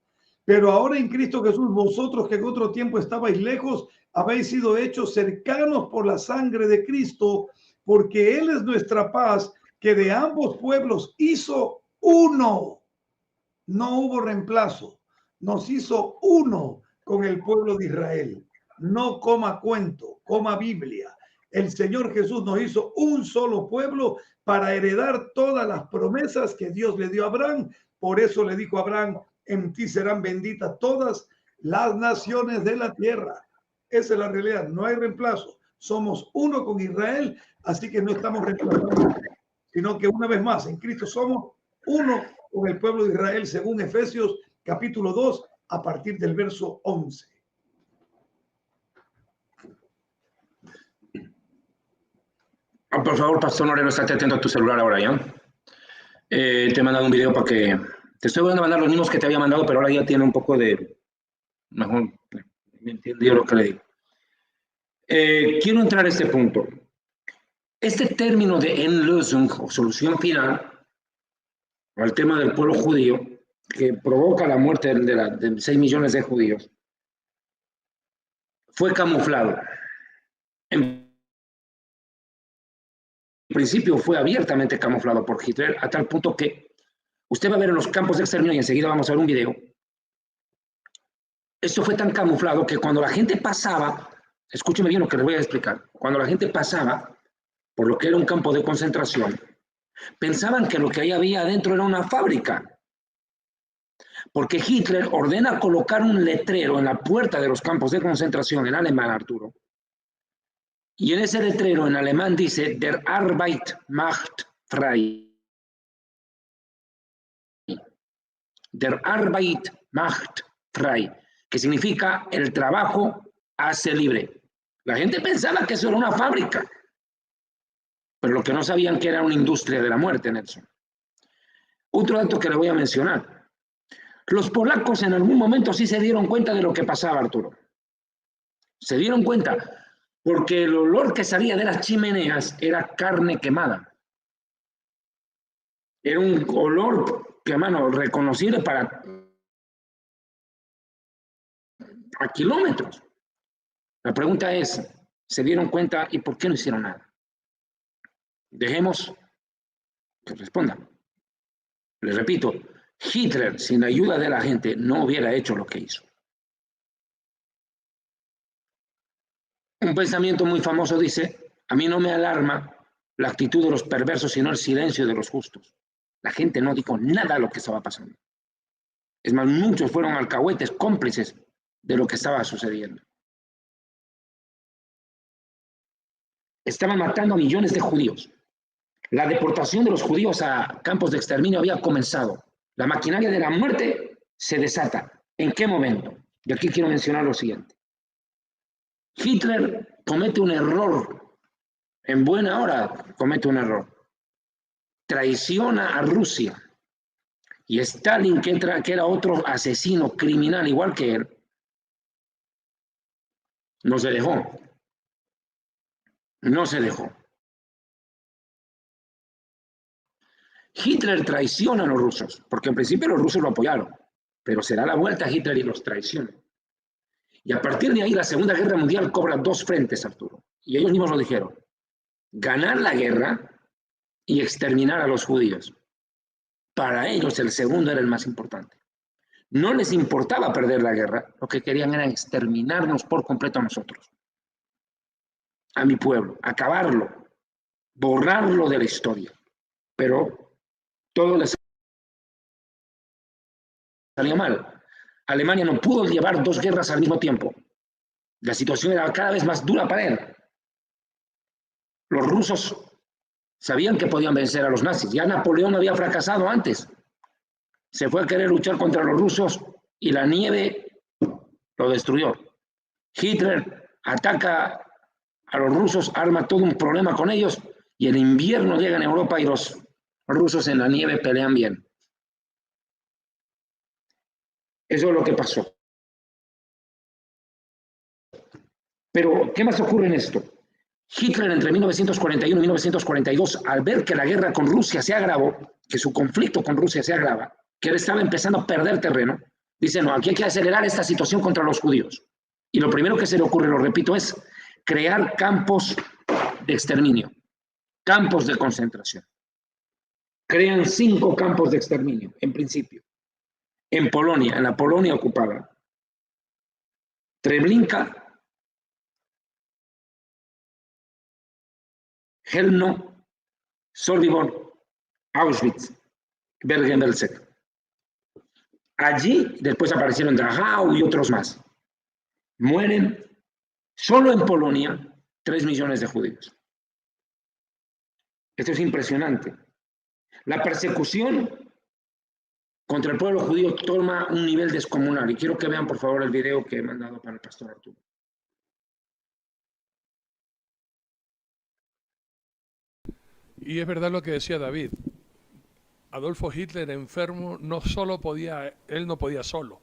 Pero ahora en Cristo Jesús, vosotros que en otro tiempo estabais lejos, habéis sido hechos cercanos por la sangre de Cristo, porque Él es nuestra paz, que de ambos pueblos hizo uno. No hubo reemplazo. Nos hizo uno con el pueblo de Israel. No coma cuento, coma Biblia. El Señor Jesús nos hizo un solo pueblo para heredar todas las promesas que Dios le dio a Abraham. Por eso le dijo a Abraham, en ti serán benditas todas las naciones de la tierra. Esa es la realidad, no hay reemplazo. Somos uno con Israel, así que no estamos reemplazando, sino que una vez más en Cristo somos uno con el pueblo de Israel, según Efesios capítulo 2, a partir del verso 11. Por favor, Pastor Moreno, estate atento a tu celular ahora, ¿ya? Te he mandado un video para que... Te estoy volviendo a mandar los mismos que te había mandado, pero ahora ya tiene un poco de... Mejor, me entendió lo que le digo. Quiero entrar a este punto. Este término de Endlösung, o solución final, o el tema del pueblo judío, que provoca la muerte de 6 millones de judíos, fue camuflado. En principio fue abiertamente camuflado por Hitler, a tal punto que usted va a ver en los campos de exterminio, y enseguida vamos a ver un video, esto fue tan camuflado que cuando la gente pasaba, Escúcheme bien lo que les voy a explicar. Cuando la gente pasaba por lo que era un campo de concentración, pensaban que lo que ahí había adentro era una fábrica, porque Hitler ordena colocar un letrero en la puerta de los campos de concentración en alemán, Arturo, y en ese letrero en alemán dice Der Arbeit macht frei. Der Arbeit macht frei, que significa el trabajo hace libre. La gente pensaba que eso era una fábrica, pero lo que no sabían que era una industria de la muerte, Nelson. Otro dato que le voy a mencionar. Los polacos en algún momento sí se dieron cuenta de lo que pasaba, Arturo. Se dieron cuenta porque el olor que salía de las chimeneas era carne quemada. Era un olor que, mano, reconocible a kilómetros. La pregunta es, ¿se dieron cuenta y por qué no hicieron nada? Dejemos que respondan. Les repito, Hitler, sin la ayuda de la gente, no hubiera hecho lo que hizo. Un pensamiento muy famoso dice, a mí no me alarma la actitud de los perversos, sino el silencio de los justos. La gente no dijo nada de lo que estaba pasando. Es más, muchos fueron alcahuetes, cómplices de lo que estaba sucediendo. Estaban matando a millones de judíos. La deportación de los judíos a campos de exterminio había comenzado. La maquinaria de la muerte se desata. ¿En qué momento? Y aquí quiero mencionar lo siguiente. Hitler comete un error. En buena hora comete un error. Traiciona a Rusia. Y Stalin, que era otro asesino criminal igual que él, no se dejó. No se dejó. Hitler traiciona a los rusos, porque en principio los rusos lo apoyaron, pero se da la vuelta a Hitler y los traiciona. Y a partir de ahí la Segunda Guerra Mundial cobra dos frentes, Arturo. Y ellos mismos lo dijeron. Ganar la guerra y exterminar a los judíos. Para ellos el segundo era el más importante. No les importaba perder la guerra, lo que querían era exterminarnos por completo a nosotros. A mi pueblo, acabarlo, borrarlo de la historia. Pero todo les salió mal. Alemania no pudo llevar dos guerras al mismo tiempo. La situación era cada vez más dura para él. Los rusos sabían que podían vencer a los nazis. Ya Napoleón había fracasado antes. Se fue a querer luchar contra los rusos y la nieve lo destruyó. Hitler ataca a los rusos, arma todo un problema con ellos y el invierno llega en Europa y los rusos en la nieve pelean bien. Eso es lo que pasó. Pero, ¿qué más ocurre en esto? Hitler entre 1941 y 1942, al ver que la guerra con Rusia se agravó, que su conflicto con Rusia se agrava, que él estaba empezando a perder terreno, dice, no, aquí hay que acelerar esta situación contra los judíos. Y lo primero que se le ocurre, lo repito, es crear campos de exterminio, campos de concentración. Crean 5 campos de exterminio, en principio. En Polonia, en la Polonia ocupada. Treblinka, Helno, Sobibor, Auschwitz, Bergen-Belsen. Allí después aparecieron Dachau y otros más. Mueren solo en Polonia 3 millones de judíos. Esto es impresionante. La persecución contra el pueblo judío toma un nivel descomunal. Y quiero que vean, por favor, el video que he mandado para el pastor Arturo. Y es verdad lo que decía David. Adolfo Hitler enfermo no podía solo.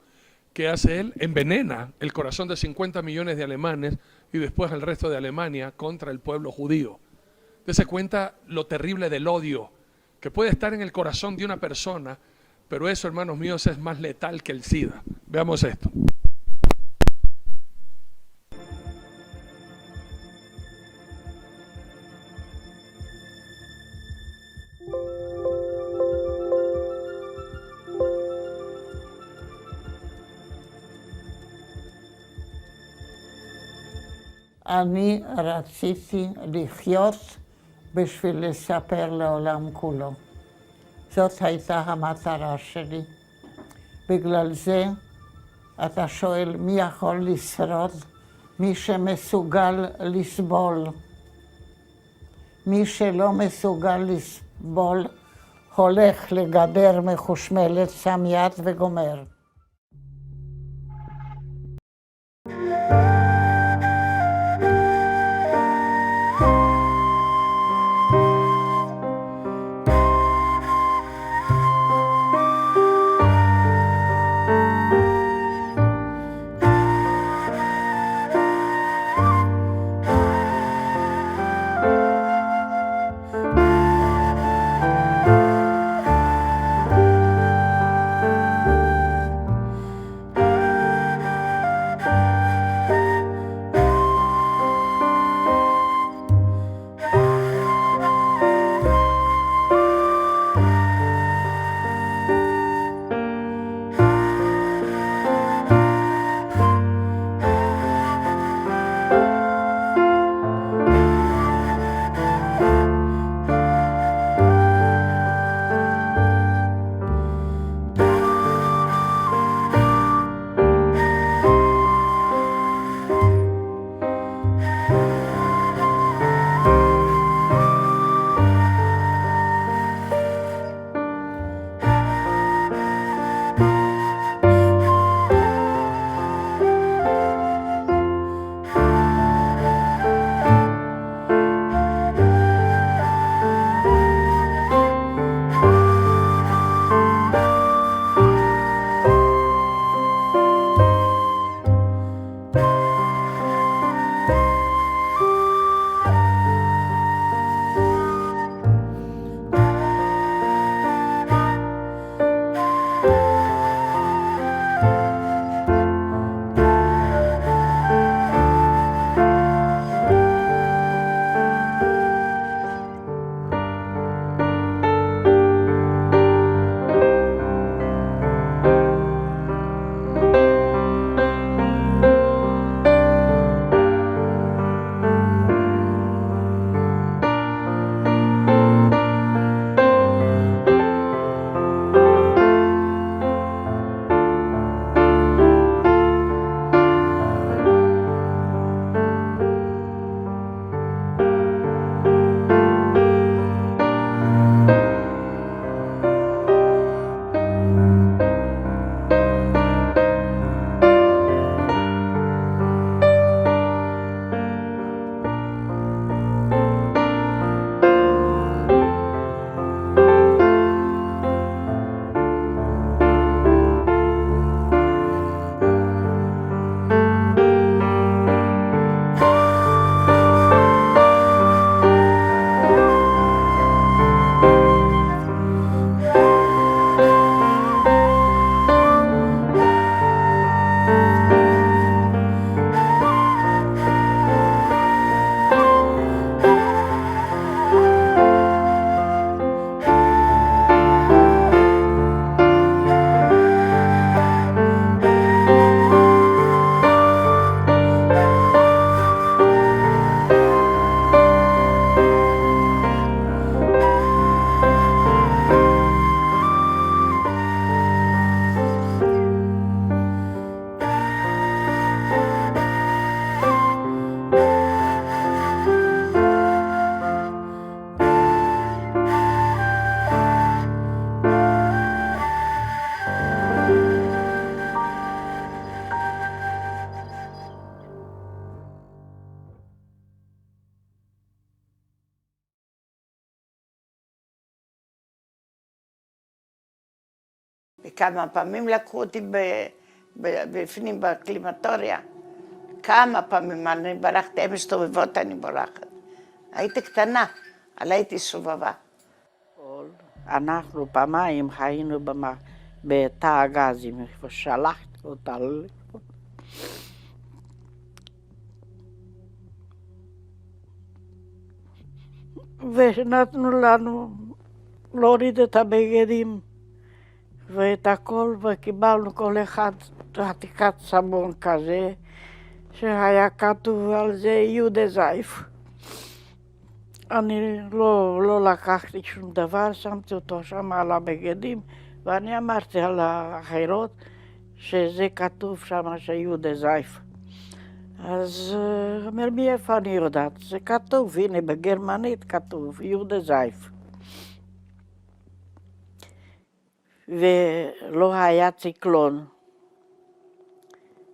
¿Qué hace él? Envenena el corazón de 50 millones de alemanes y después el resto de Alemania contra el pueblo judío. Dese cuenta lo terrible del odio que puede estar en el corazón de una persona, pero eso, hermanos míos, es más letal que el SIDA. Veamos esto. אני רציתי לחיות בשביל לספר לעולם כולו. זאת הייתה המטרה שלי. בגלל זה אתה שואל מי יכול לשרוד? מי שמסוגל לסבול. מי שלא מסוגל לסבול הולך לגדר מחושמלת, שם יד וגומר. וכמה פעמים לקחו אותי בפנים בקלימטוריה. כמה פעמים אני ברחתי, הן מסתובבות, אני בורחת. הייתי קטנה, אבל הייתי סובבה. אנחנו פעמיים חיינו בתא הגזים, איפה שלחתי אותה. ונתנו לנו להוריד את הבגדים ואת הכל, וקיבלנו כל אחד עתיקת סבון כזה, שהיה כתוב על זה יהודה זייף. אני לא לקחתי שום דבר, שמתי אותו שם על הבגדים, ואני אמרתי על האחרות שזה כתוב שם שיהודה זייף. אז אומר, מאיפה אני יודעת? זה כתוב, הנה בגרמנית כתוב, יהודה זייף. ולא היה ציקלון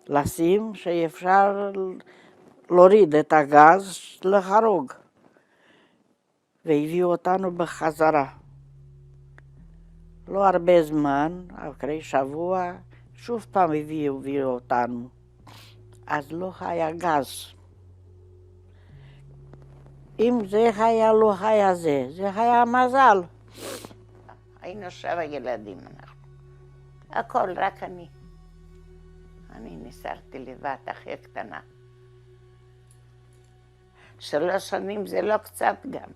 לשים, שאפשר להוריד את הגז להרוג. והביאו אותנו בחזרה. לא הרבה זמן, אחרי שבוע, שוב פעם הביאו אותנו. אז לא היה גז. אם זה היה, לא היה זה. זה היה מזל. היינו 7 ילדים אנחנו. הכל, רק אני. אני נשארתי לבד, הכי קטנה. 3 שנים זה לא קצת גם.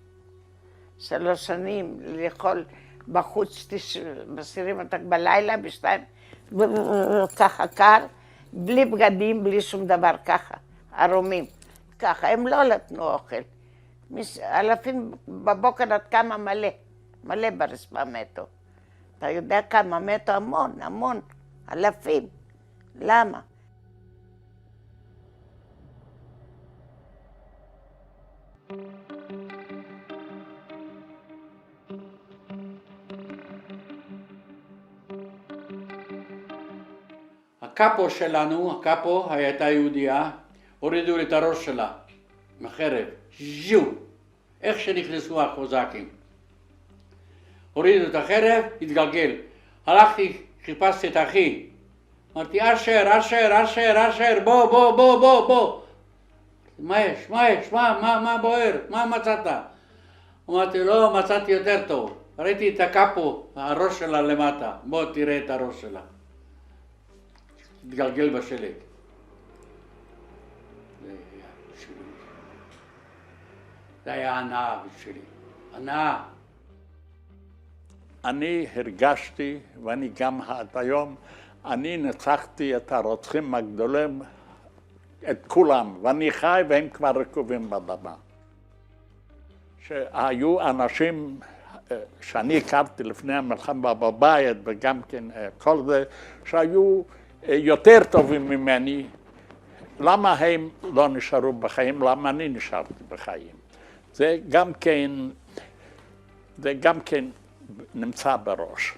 3 שנים לאכול בחוץ, מסירים אותך בלילה, בשתיים, ככה קר, בלי בגדים, בלי שום דבר, ככה, ערומים. ככה, הם לא נתנו אוכל. אלפים בבוקר עד כמה מלא ברצפה מתו. אתה יודע כמה מתו? המון, אלפים. למה? הקאפו שלנו, הקאפו הייתה יהודייה, הורידו את הראש שלה מחרב, ז'ו, איך שנכנסו החוזקים. הורידו את החרב, התגלגל. הלכתי, חיפשתי את אחי. אמרתי, אשר, בוא. מה יש? מה בוער? מה מצאת? אמרתי, לא, מצאתי יותר טוב. ראיתי את הקאפו, הראש שלה למטה. בוא תראה את הראש שלה. התגלגל בשלג. זה היה הנאה בשבילי. הנאה. אני הרגשתי, ואני גם עד היום, אני ניצחתי את הרוצחים הגדולים, את כולם, ואני חי והם כבר רקובים באדמה. שהיו אנשים שאני הכרתי לפני המלחמה בבית, וגם כן כל זה, שהיו יותר טובים ממני. למה הם לא נשארו בחיים? למה אני נשארתי בחיים? זה גם כן נמצא בראש.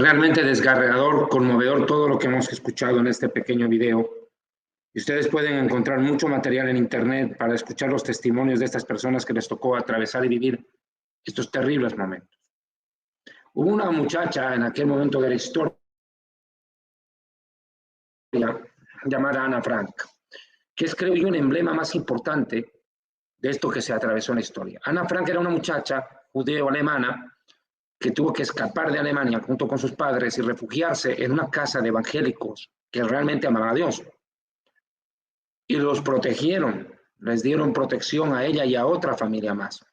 Realmente desgarrador, conmovedor todo lo que hemos escuchado en este pequeño video. Y ustedes pueden encontrar mucho material en internet para escuchar los testimonios de estas personas que les tocó atravesar y vivir estos terribles momentos. Hubo una muchacha en aquel momento de la historia llamada Ana Frank, que es, creo yo, un emblema más importante de esto que se atravesó en la historia. Ana Frank era una muchacha judeo-alemana que tuvo que escapar de Alemania junto con sus padres y refugiarse en una casa de evangélicos que realmente amaban a Dios. Y los protegieron, les dieron protección a ella y a otra familia más.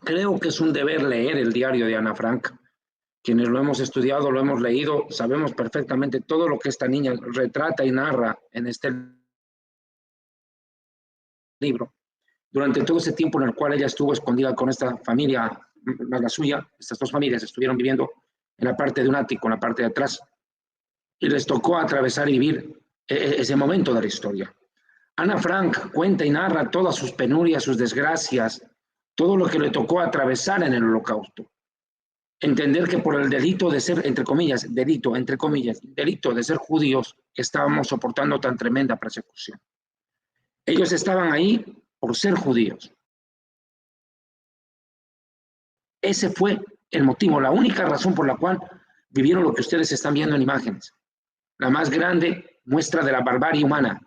Creo que es un deber leer el diario de Ana Frank. Quienes lo hemos estudiado, lo hemos leído, sabemos perfectamente todo lo que esta niña retrata y narra en este libro. Durante todo ese tiempo en el cual ella estuvo escondida con esta familia, la suya, estas 2 familias estuvieron viviendo en la parte de un ático, en la parte de atrás, y les tocó atravesar y vivir ese momento de la historia. Ana Frank cuenta y narra todas sus penurias, sus desgracias, todo lo que le tocó atravesar en el Holocausto. Entender que por el delito de ser, entre comillas, delito de ser judíos, estábamos soportando tan tremenda persecución. Ellos estaban ahí por ser judíos. Ese fue el motivo, la única razón por la cual vivieron lo que ustedes están viendo en imágenes. La más grande muestra de la barbarie humana,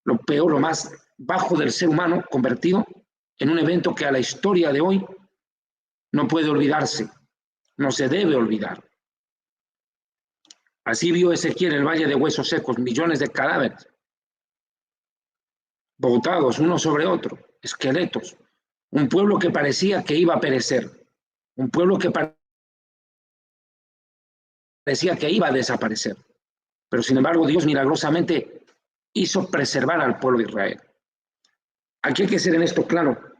lo peor, lo más bajo del ser humano convertido en un evento que a la historia de hoy no puede olvidarse, no se debe olvidar. Así vio Ezequiel el valle de huesos secos, millones de cadáveres, botados uno sobre otro, esqueletos. Un pueblo que parecía que iba a perecer, un pueblo que parecía que iba a desaparecer. Pero sin embargo, Dios milagrosamente hizo preservar al pueblo de Israel. Aquí hay que ser en esto claro.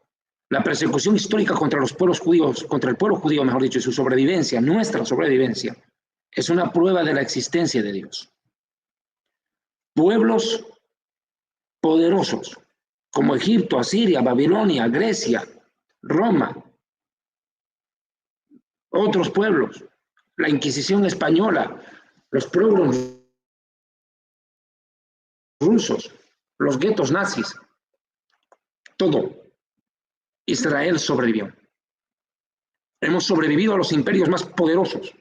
La persecución histórica contra los pueblos judíos, contra el pueblo judío, mejor dicho, y su sobrevivencia, nuestra sobrevivencia, es una prueba de la existencia de Dios. Pueblos poderosos, como Egipto, Asiria, Babilonia, Grecia, Roma, otros pueblos, la Inquisición española, los pueblos rusos, los guetos nazis, todo. Israel sobrevivió. Hemos sobrevivido a los imperios más poderosos.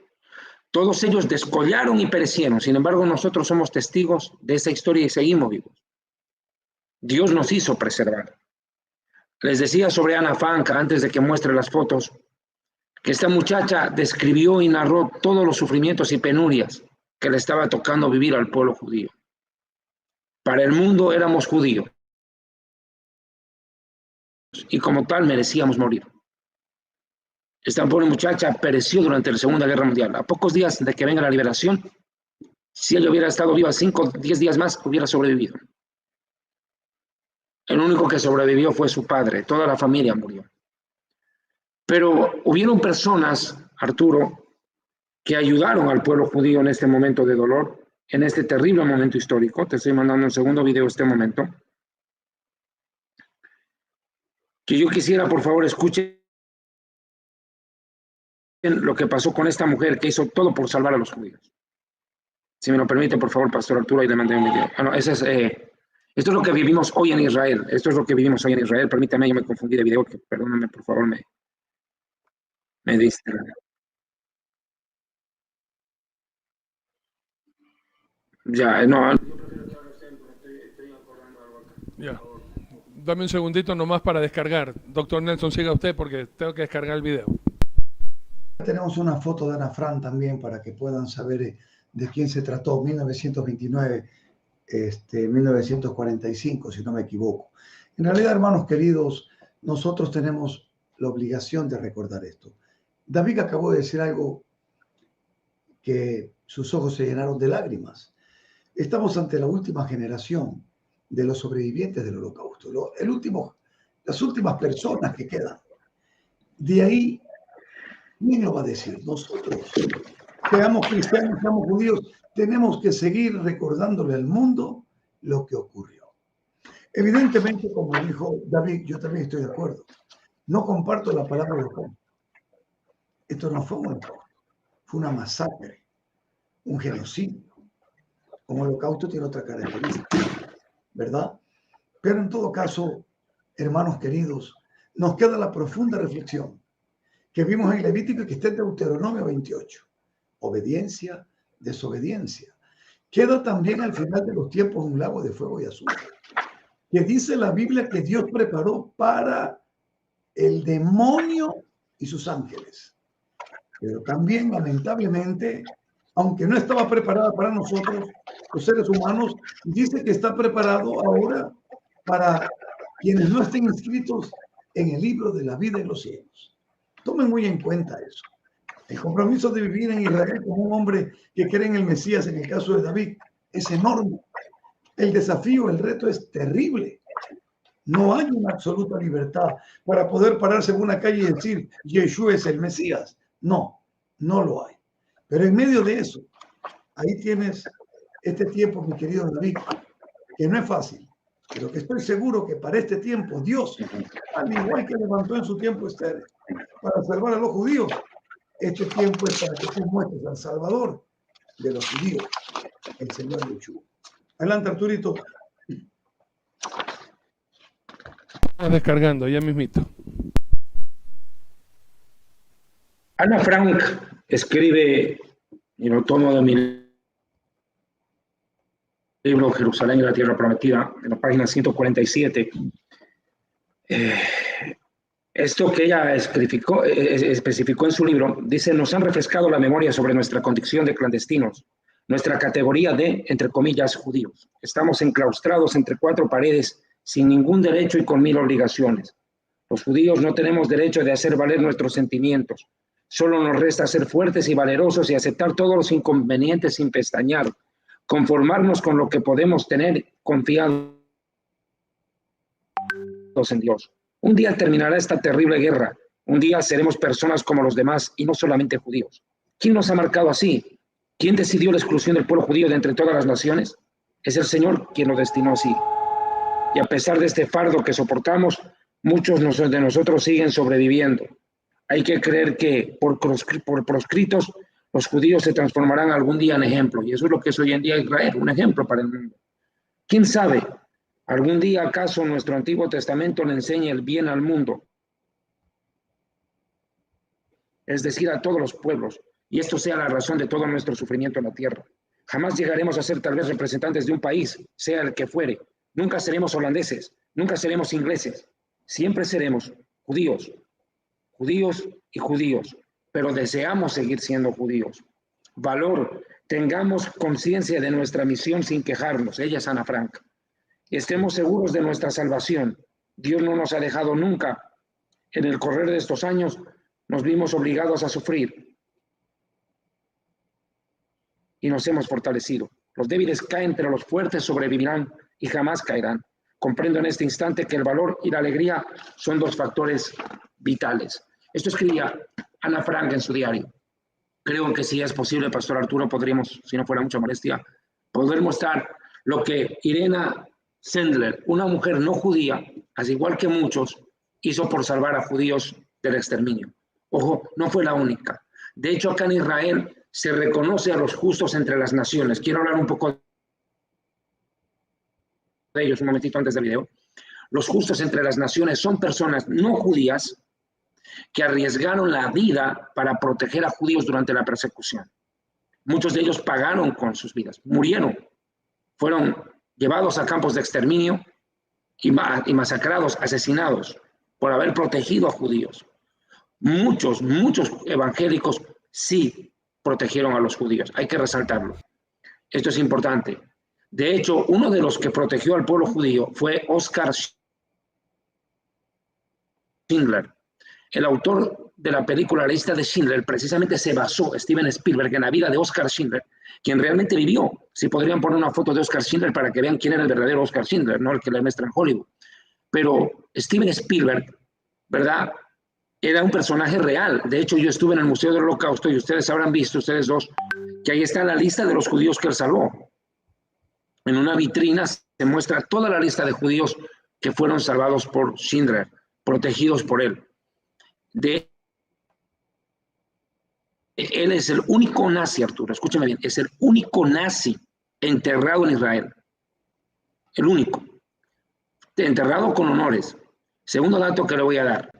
Todos ellos descollaron y perecieron. Sin embargo, nosotros somos testigos de esa historia y seguimos vivos. Dios nos hizo preservar. Les decía sobre Ana Frank, antes de que muestre las fotos, que esta muchacha describió y narró todos los sufrimientos y penurias que le estaba tocando vivir al pueblo judío. Para el mundo éramos judíos y como tal merecíamos morir. Esta pobre muchacha pereció durante la Segunda Guerra Mundial. A pocos días de que venga la liberación, si ella hubiera estado viva 5 o 10 días más, hubiera sobrevivido. El único que sobrevivió fue su padre. Toda la familia murió. Pero hubieron personas, Arturo, que ayudaron al pueblo judío en este momento de dolor, en este terrible momento histórico. Te estoy mandando un segundo video de este momento. Que yo quisiera, por favor, escuchen lo que pasó con esta mujer que hizo todo por salvar a los judíos. Si me lo permite, por favor, Pastor Arturo, ahí le mandé un video. Ah, no, esto es lo que vivimos hoy en Israel. Esto es lo que vivimos hoy en Israel. Permítame, yo me confundí de video, que perdóname, por favor, me diste. Ya, no. Ya. Dame un segundito nomás para descargar. Doctor Nelson, siga usted porque tengo que descargar el video. Tenemos una foto de Ana Frank también para que puedan saber de quién se trató. 1929, 1945, si no me equivoco. En realidad, hermanos queridos, nosotros tenemos la obligación de recordar esto. David acabó de decir algo que sus ojos se llenaron de lágrimas. Estamos ante la última generación de los sobrevivientes del Holocausto, las últimas personas que quedan. De ahí, ¿quién lo va a decir? Nosotros, seamos cristianos, seamos judíos, tenemos que seguir recordándole al mundo lo que ocurrió. Evidentemente, como dijo David, yo también estoy de acuerdo. No comparto la palabra holocausto. Esto no fue un holocausto, fue una masacre, un genocidio. Un holocausto tiene otra característica, ¿verdad? Pero en todo caso, hermanos queridos, nos queda la profunda reflexión que vimos en Levítico y que está en Deuteronomio 28. Obediencia, desobediencia. Queda también al final de los tiempos un lago de fuego y azufre, que dice la Biblia que Dios preparó para el demonio y sus ángeles. Pero también, lamentablemente, aunque no estaba preparada para nosotros, los seres humanos, dice que está preparado ahora para quienes no estén inscritos en el libro de la vida y los cielos. Tomen muy en cuenta eso. El compromiso de vivir en Israel como un hombre que cree en el Mesías, en el caso de David, es enorme. El desafío, el reto es terrible. No hay una absoluta libertad para poder pararse en una calle y decir, Yeshua es el Mesías. No, no lo hay. Pero en medio de eso, ahí tienes este tiempo, mi querido David, que no es fácil, pero que estoy seguro que para este tiempo Dios, al igual que levantó en su tiempo Esther, para salvar a los judíos, este tiempo es para que tú muestres al Salvador de los judíos, el Señor Yeshua. Adelante, Arturito. Estamos descargando, ya mismito. Ana Frank escribe, y lo tomo de mi libro Jerusalén y la Tierra Prometida, en la página 147. Esto que ella especificó en su libro, dice, nos han refrescado la memoria sobre nuestra condición de clandestinos, nuestra categoría de, entre comillas, judíos. Estamos enclaustrados entre cuatro paredes sin ningún derecho y con 1000 obligaciones. Los judíos no tenemos derecho de hacer valer nuestros sentimientos. Solo nos resta ser fuertes y valerosos y aceptar todos los inconvenientes sin pestañear, conformarnos con lo que podemos tener confiados en Dios. Un día terminará esta terrible guerra. Un día seremos personas como los demás y no solamente judíos. ¿Quién nos ha marcado así? ¿Quién decidió la exclusión del pueblo judío de entre todas las naciones? Es el Señor quien lo destinó así. Y a pesar de este fardo que soportamos, muchos de nosotros siguen sobreviviendo. Hay que creer que por proscritos los judíos se transformarán algún día en ejemplo. Y eso es lo que es hoy en día Israel, un ejemplo para el mundo. ¿Quién sabe? ¿Algún día acaso nuestro Antiguo Testamento le enseña el bien al mundo? Es decir, a todos los pueblos. Y esto sea la razón de todo nuestro sufrimiento en la tierra. Jamás llegaremos a ser tal vez representantes de un país, sea el que fuere. Nunca seremos holandeses, nunca seremos ingleses. Siempre seremos judíos, judíos y judíos, pero deseamos seguir siendo judíos. Valor, tengamos conciencia de nuestra misión sin quejarnos. Ella es Ana Frank. Estemos seguros de nuestra salvación. Dios no nos ha dejado nunca. En el correr de estos años nos vimos obligados a sufrir y nos hemos fortalecido. Los débiles caen, pero los fuertes sobrevivirán y jamás caerán. Comprendo en este instante que el valor y la alegría son dos factores vitales. Esto escribía Ana Frank en su diario. Creo que si es posible, Pastor Arturo, podríamos, si no fuera mucha molestia, poder mostrar lo que Irena Sendler, una mujer no judía, al igual que muchos, hizo por salvar a judíos del exterminio. Ojo, no fue la única. De hecho, acá en Israel se reconoce a los justos entre las naciones. Quiero hablar un poco de ellos un momentito antes del video. Los justos entre las naciones son personas no judías que arriesgaron la vida para proteger a judíos durante la persecución. Muchos de ellos pagaron con sus vidas, murieron, fueron llevados a campos de exterminio y masacrados, asesinados por haber protegido a judíos. Muchos evangélicos sí protegieron a los judíos, hay que resaltarlo. Esto es importante. De hecho, uno de los que protegió al pueblo judío fue Oskar Schindler. El autor de la película La lista de Schindler precisamente se basó, Steven Spielberg, en la vida de Oskar Schindler, quien realmente vivió. Si podrían poner una foto de Oskar Schindler para que vean quién era el verdadero Oskar Schindler, no el que le muestra en Hollywood. Pero Steven Spielberg, ¿verdad?, era un personaje real. De hecho, yo estuve en el Museo del Holocausto y ustedes habrán visto, ustedes dos, que ahí está la lista de los judíos que él salvó. En una vitrina se muestra toda la lista de judíos que fueron salvados por Schindler, protegidos por él. Él es el único nazi, Arturo, escúchame bien, es el único nazi enterrado en Israel. El único. Enterrado con honores. Segundo dato que le voy a dar.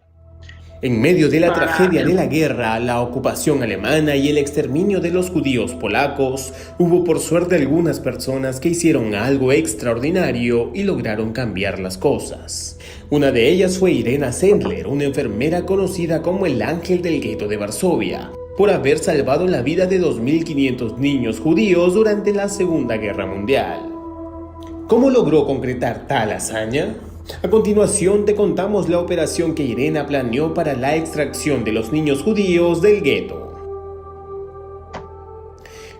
En medio de la tragedia de la guerra, la ocupación alemana y el exterminio de los judíos polacos, hubo por suerte algunas personas que hicieron algo extraordinario y lograron cambiar las cosas. Una de ellas fue Irena Sendler, una enfermera conocida como el ángel del gueto de Varsovia, por haber salvado la vida de 2.500 niños judíos durante la Segunda Guerra Mundial. ¿Cómo logró concretar tal hazaña? A continuación te contamos la operación que Irena planeó para la extracción de los niños judíos del gueto.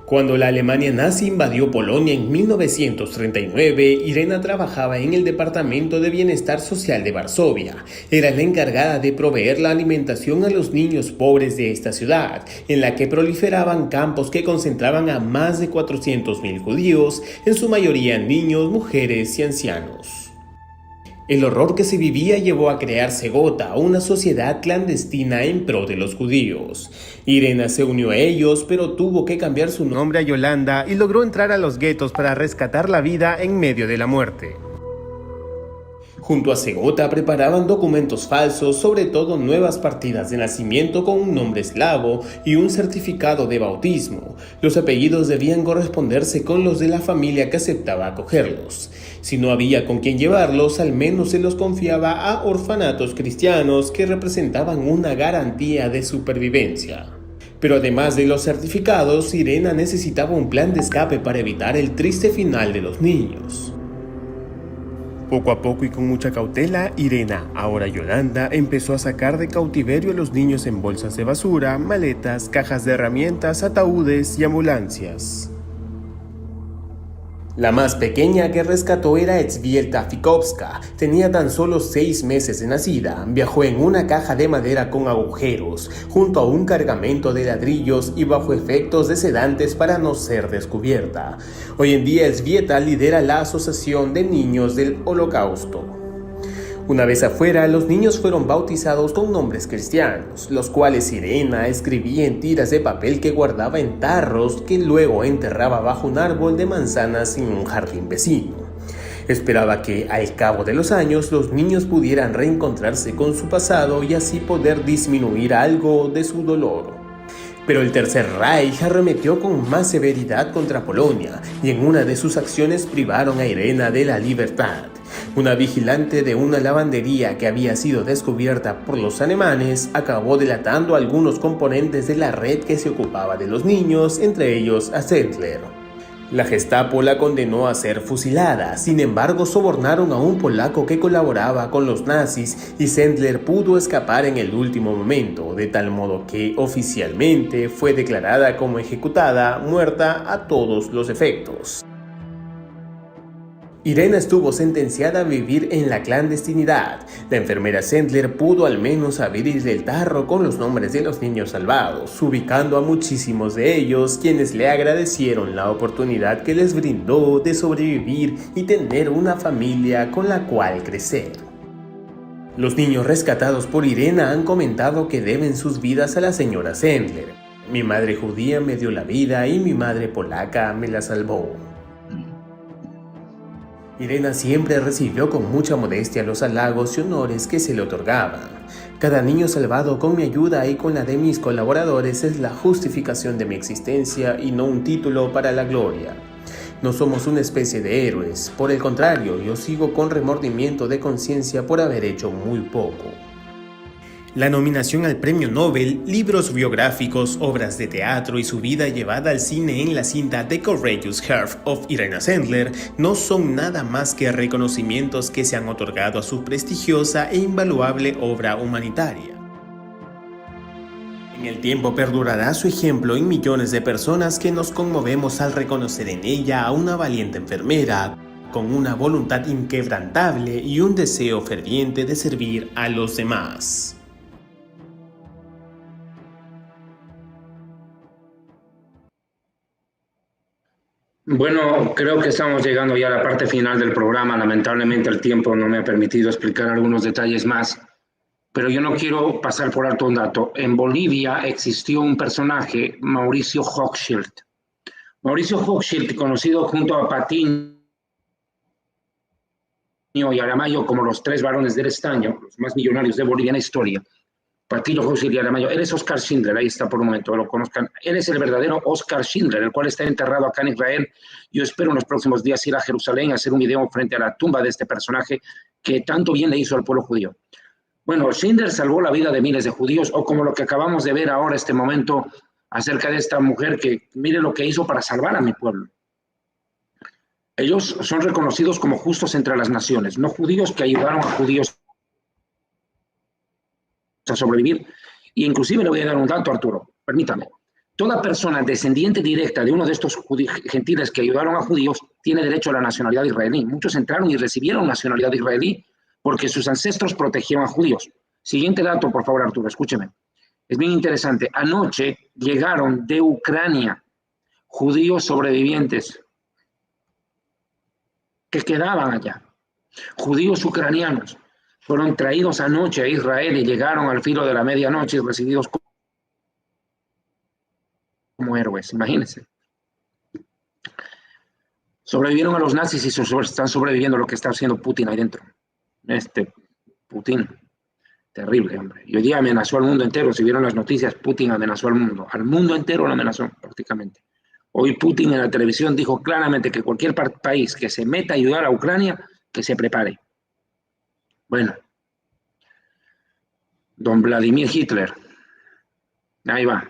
Cuando la Alemania nazi invadió Polonia en 1939, Irena trabajaba en el Departamento de Bienestar Social de Varsovia. Era la encargada de proveer la alimentación a los niños pobres de esta ciudad, en la que proliferaban campos que concentraban a más de 400.000 judíos, en su mayoría niños, mujeres y ancianos. El horror que se vivía llevó a crear Segota, una sociedad clandestina en pro de los judíos. Irena se unió a ellos, pero tuvo que cambiar su nombre a Yolanda y logró entrar a los guetos para rescatar la vida en medio de la muerte. Junto a Segota preparaban documentos falsos, sobre todo nuevas partidas de nacimiento con un nombre eslavo y un certificado de bautismo. Los apellidos debían corresponderse con los de la familia que aceptaba acogerlos. Si no había con quién llevarlos, al menos se los confiaba a orfanatos cristianos que representaban una garantía de supervivencia. Pero además de los certificados, Irena necesitaba un plan de escape para evitar el triste final de los niños. Poco a poco y con mucha cautela, Irena, ahora Yolanda, empezó a sacar de cautiverio a los niños en bolsas de basura, maletas, cajas de herramientas, ataúdes y ambulancias. La más pequeña que rescató era Elżbieta Fikowska. Tenía tan solo 6 meses de nacida. Viajó en una caja de madera con agujeros, junto a un cargamento de ladrillos y bajo efectos de sedantes para no ser descubierta. Hoy en día Elżbieta lidera la Asociación de Niños del Holocausto. Una vez afuera, los niños fueron bautizados con nombres cristianos, los cuales Irena escribía en tiras de papel que guardaba en tarros que luego enterraba bajo un árbol de manzanas en un jardín vecino. Esperaba que, al cabo de los años, los niños pudieran reencontrarse con su pasado y así poder disminuir algo de su dolor. Pero el Tercer Reich arremetió con más severidad contra Polonia y en una de sus acciones privaron a Irena de la libertad. Una vigilante de una lavandería que había sido descubierta por los alemanes acabó delatando a algunos componentes de la red que se ocupaba de los niños, entre ellos a Sendler. La Gestapo la condenó a ser fusilada, sin embargo sobornaron a un polaco que colaboraba con los nazis y Sendler pudo escapar en el último momento, de tal modo que oficialmente fue declarada como ejecutada, muerta a todos los efectos. Irena estuvo sentenciada a vivir en la clandestinidad. La enfermera Sendler pudo al menos abrirle el tarro con los nombres de los niños salvados, ubicando a muchísimos de ellos, quienes le agradecieron la oportunidad que les brindó de sobrevivir y tener una familia con la cual crecer. Los niños rescatados por Irena han comentado que deben sus vidas a la señora Sendler. Mi madre judía me dio la vida y mi madre polaca me la salvó. Irena siempre recibió con mucha modestia los halagos y honores que se le otorgaban. Cada niño salvado con mi ayuda y con la de mis colaboradores es la justificación de mi existencia y no un título para la gloria. No somos una especie de héroes, por el contrario, yo sigo con remordimiento de conciencia por haber hecho muy poco. La nominación al Premio Nobel, libros biográficos, obras de teatro y su vida llevada al cine en la cinta The Courageous Heart of Irena Sendler no son nada más que reconocimientos que se han otorgado a su prestigiosa e invaluable obra humanitaria. En el tiempo perdurará su ejemplo en millones de personas que nos conmovemos al reconocer en ella a una valiente enfermera, con una voluntad inquebrantable y un deseo ferviente de servir a los demás. Bueno, creo que estamos llegando ya a la parte final del programa. Lamentablemente el tiempo no me ha permitido explicar algunos detalles más, pero yo no quiero pasar por alto un dato. En Bolivia existió un personaje, Mauricio Hochschild. Mauricio Hochschild, conocido junto a Patiño y Aramayo como los 3 varones del estaño, los más millonarios de Bolivia en la historia. Patiño, Hochschild y Aramayo. Él es Oskar Schindler, ahí está por un momento, lo conozcan. Él es el verdadero Oskar Schindler, el cual está enterrado acá en Israel. Yo espero en los próximos días ir a Jerusalén a hacer un video frente a la tumba de este personaje que tanto bien le hizo al pueblo judío. Bueno, Schindler salvó la vida de miles de judíos, o como lo que acabamos de ver ahora, este momento, acerca de esta mujer que mire lo que hizo para salvar a mi pueblo. Ellos son reconocidos como justos entre las naciones, no judíos que ayudaron a judíos a sobrevivir. Y inclusive le voy a dar un dato, Arturo, permítame. Toda persona descendiente directa de uno de estos gentiles que ayudaron a judíos tiene derecho a la nacionalidad israelí. Muchos entraron y recibieron nacionalidad israelí porque sus ancestros protegieron a judíos. Siguiente dato, por favor, Arturo, escúcheme. Es bien interesante. Anoche llegaron de Ucrania judíos sobrevivientes que quedaban allá. Judíos ucranianos fueron traídos anoche a Israel y llegaron al filo de la medianoche y recibidos como héroes, imagínense. Sobrevivieron a los nazis y están sobreviviendo a lo que está haciendo Putin ahí dentro. Putin, terrible, hombre. Y hoy día amenazó al mundo entero. Si vieron las noticias, Putin amenazó al mundo entero lo amenazó prácticamente. Hoy Putin en la televisión dijo claramente que cualquier país que se meta a ayudar a Ucrania, que se prepare. Bueno, don Vladimir Hitler, ahí va.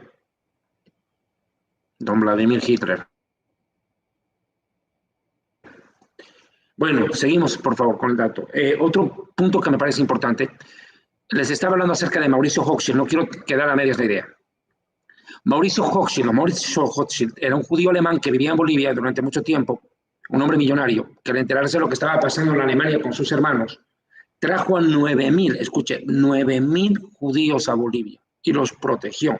don Vladimir Hitler. Bueno, seguimos por favor con el dato. Otro punto que me parece importante, les estaba hablando acerca de Mauricio Hochschild, no quiero quedar a medias la idea. Mauricio Hochschild era un judío alemán que vivía en Bolivia durante mucho tiempo, un hombre millonario, que al enterarse de lo que estaba pasando en la Alemania con sus hermanos, trajo a 9.000, escuche, 9.000 judíos a Bolivia y los protegió.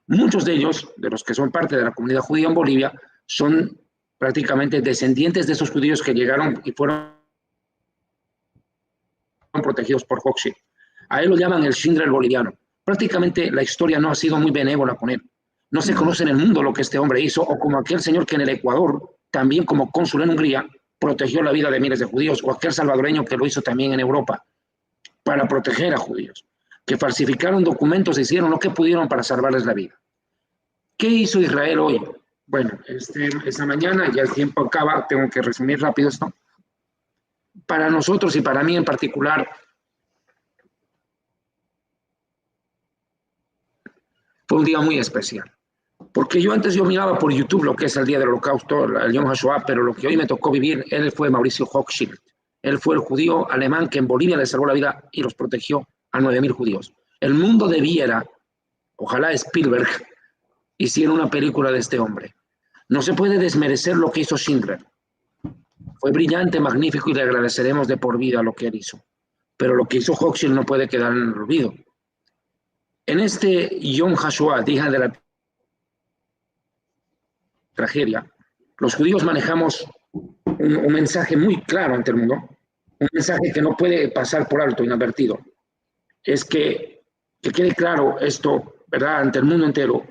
Muchos de ellos, de los que son parte de la comunidad judía en Bolivia, son prácticamente descendientes de esos judíos que llegaron y fueron protegidos por Hochschild. A él lo llaman el Schindler boliviano. Prácticamente la historia no ha sido muy benévola con él. No se conoce en el mundo lo que este hombre hizo, o como aquel señor que en el Ecuador, también como cónsul en Hungría, protegió la vida de miles de judíos, o aquel salvadoreño que lo hizo también en Europa para proteger a judíos, que falsificaron documentos e hicieron lo que pudieron para salvarles la vida. ¿Qué hizo Israel hoy? Bueno, esta mañana, ya el tiempo acaba, tengo que resumir rápido esto. Para nosotros y para mí en particular, fue un día muy especial. Porque yo miraba por YouTube lo que es el Día del Holocausto, el Yom HaShoah, pero lo que hoy me tocó vivir, él fue Mauricio Hochschild. Él fue el judío alemán que en Bolivia le salvó la vida y los protegió a 9.000 judíos. El mundo debiera, ojalá Spielberg, hiciera una película de este hombre. No se puede desmerecer lo que hizo Schindler. Fue brillante, magnífico y le agradeceremos de por vida lo que él hizo. Pero lo que hizo Hochschild no puede quedar en el olvido. En este Yom HaShoah, día de la tragedia, los judíos manejamos un mensaje muy claro ante el mundo, un mensaje que no puede pasar por alto, inadvertido. Es que quede claro esto, ¿verdad?, ante el mundo entero.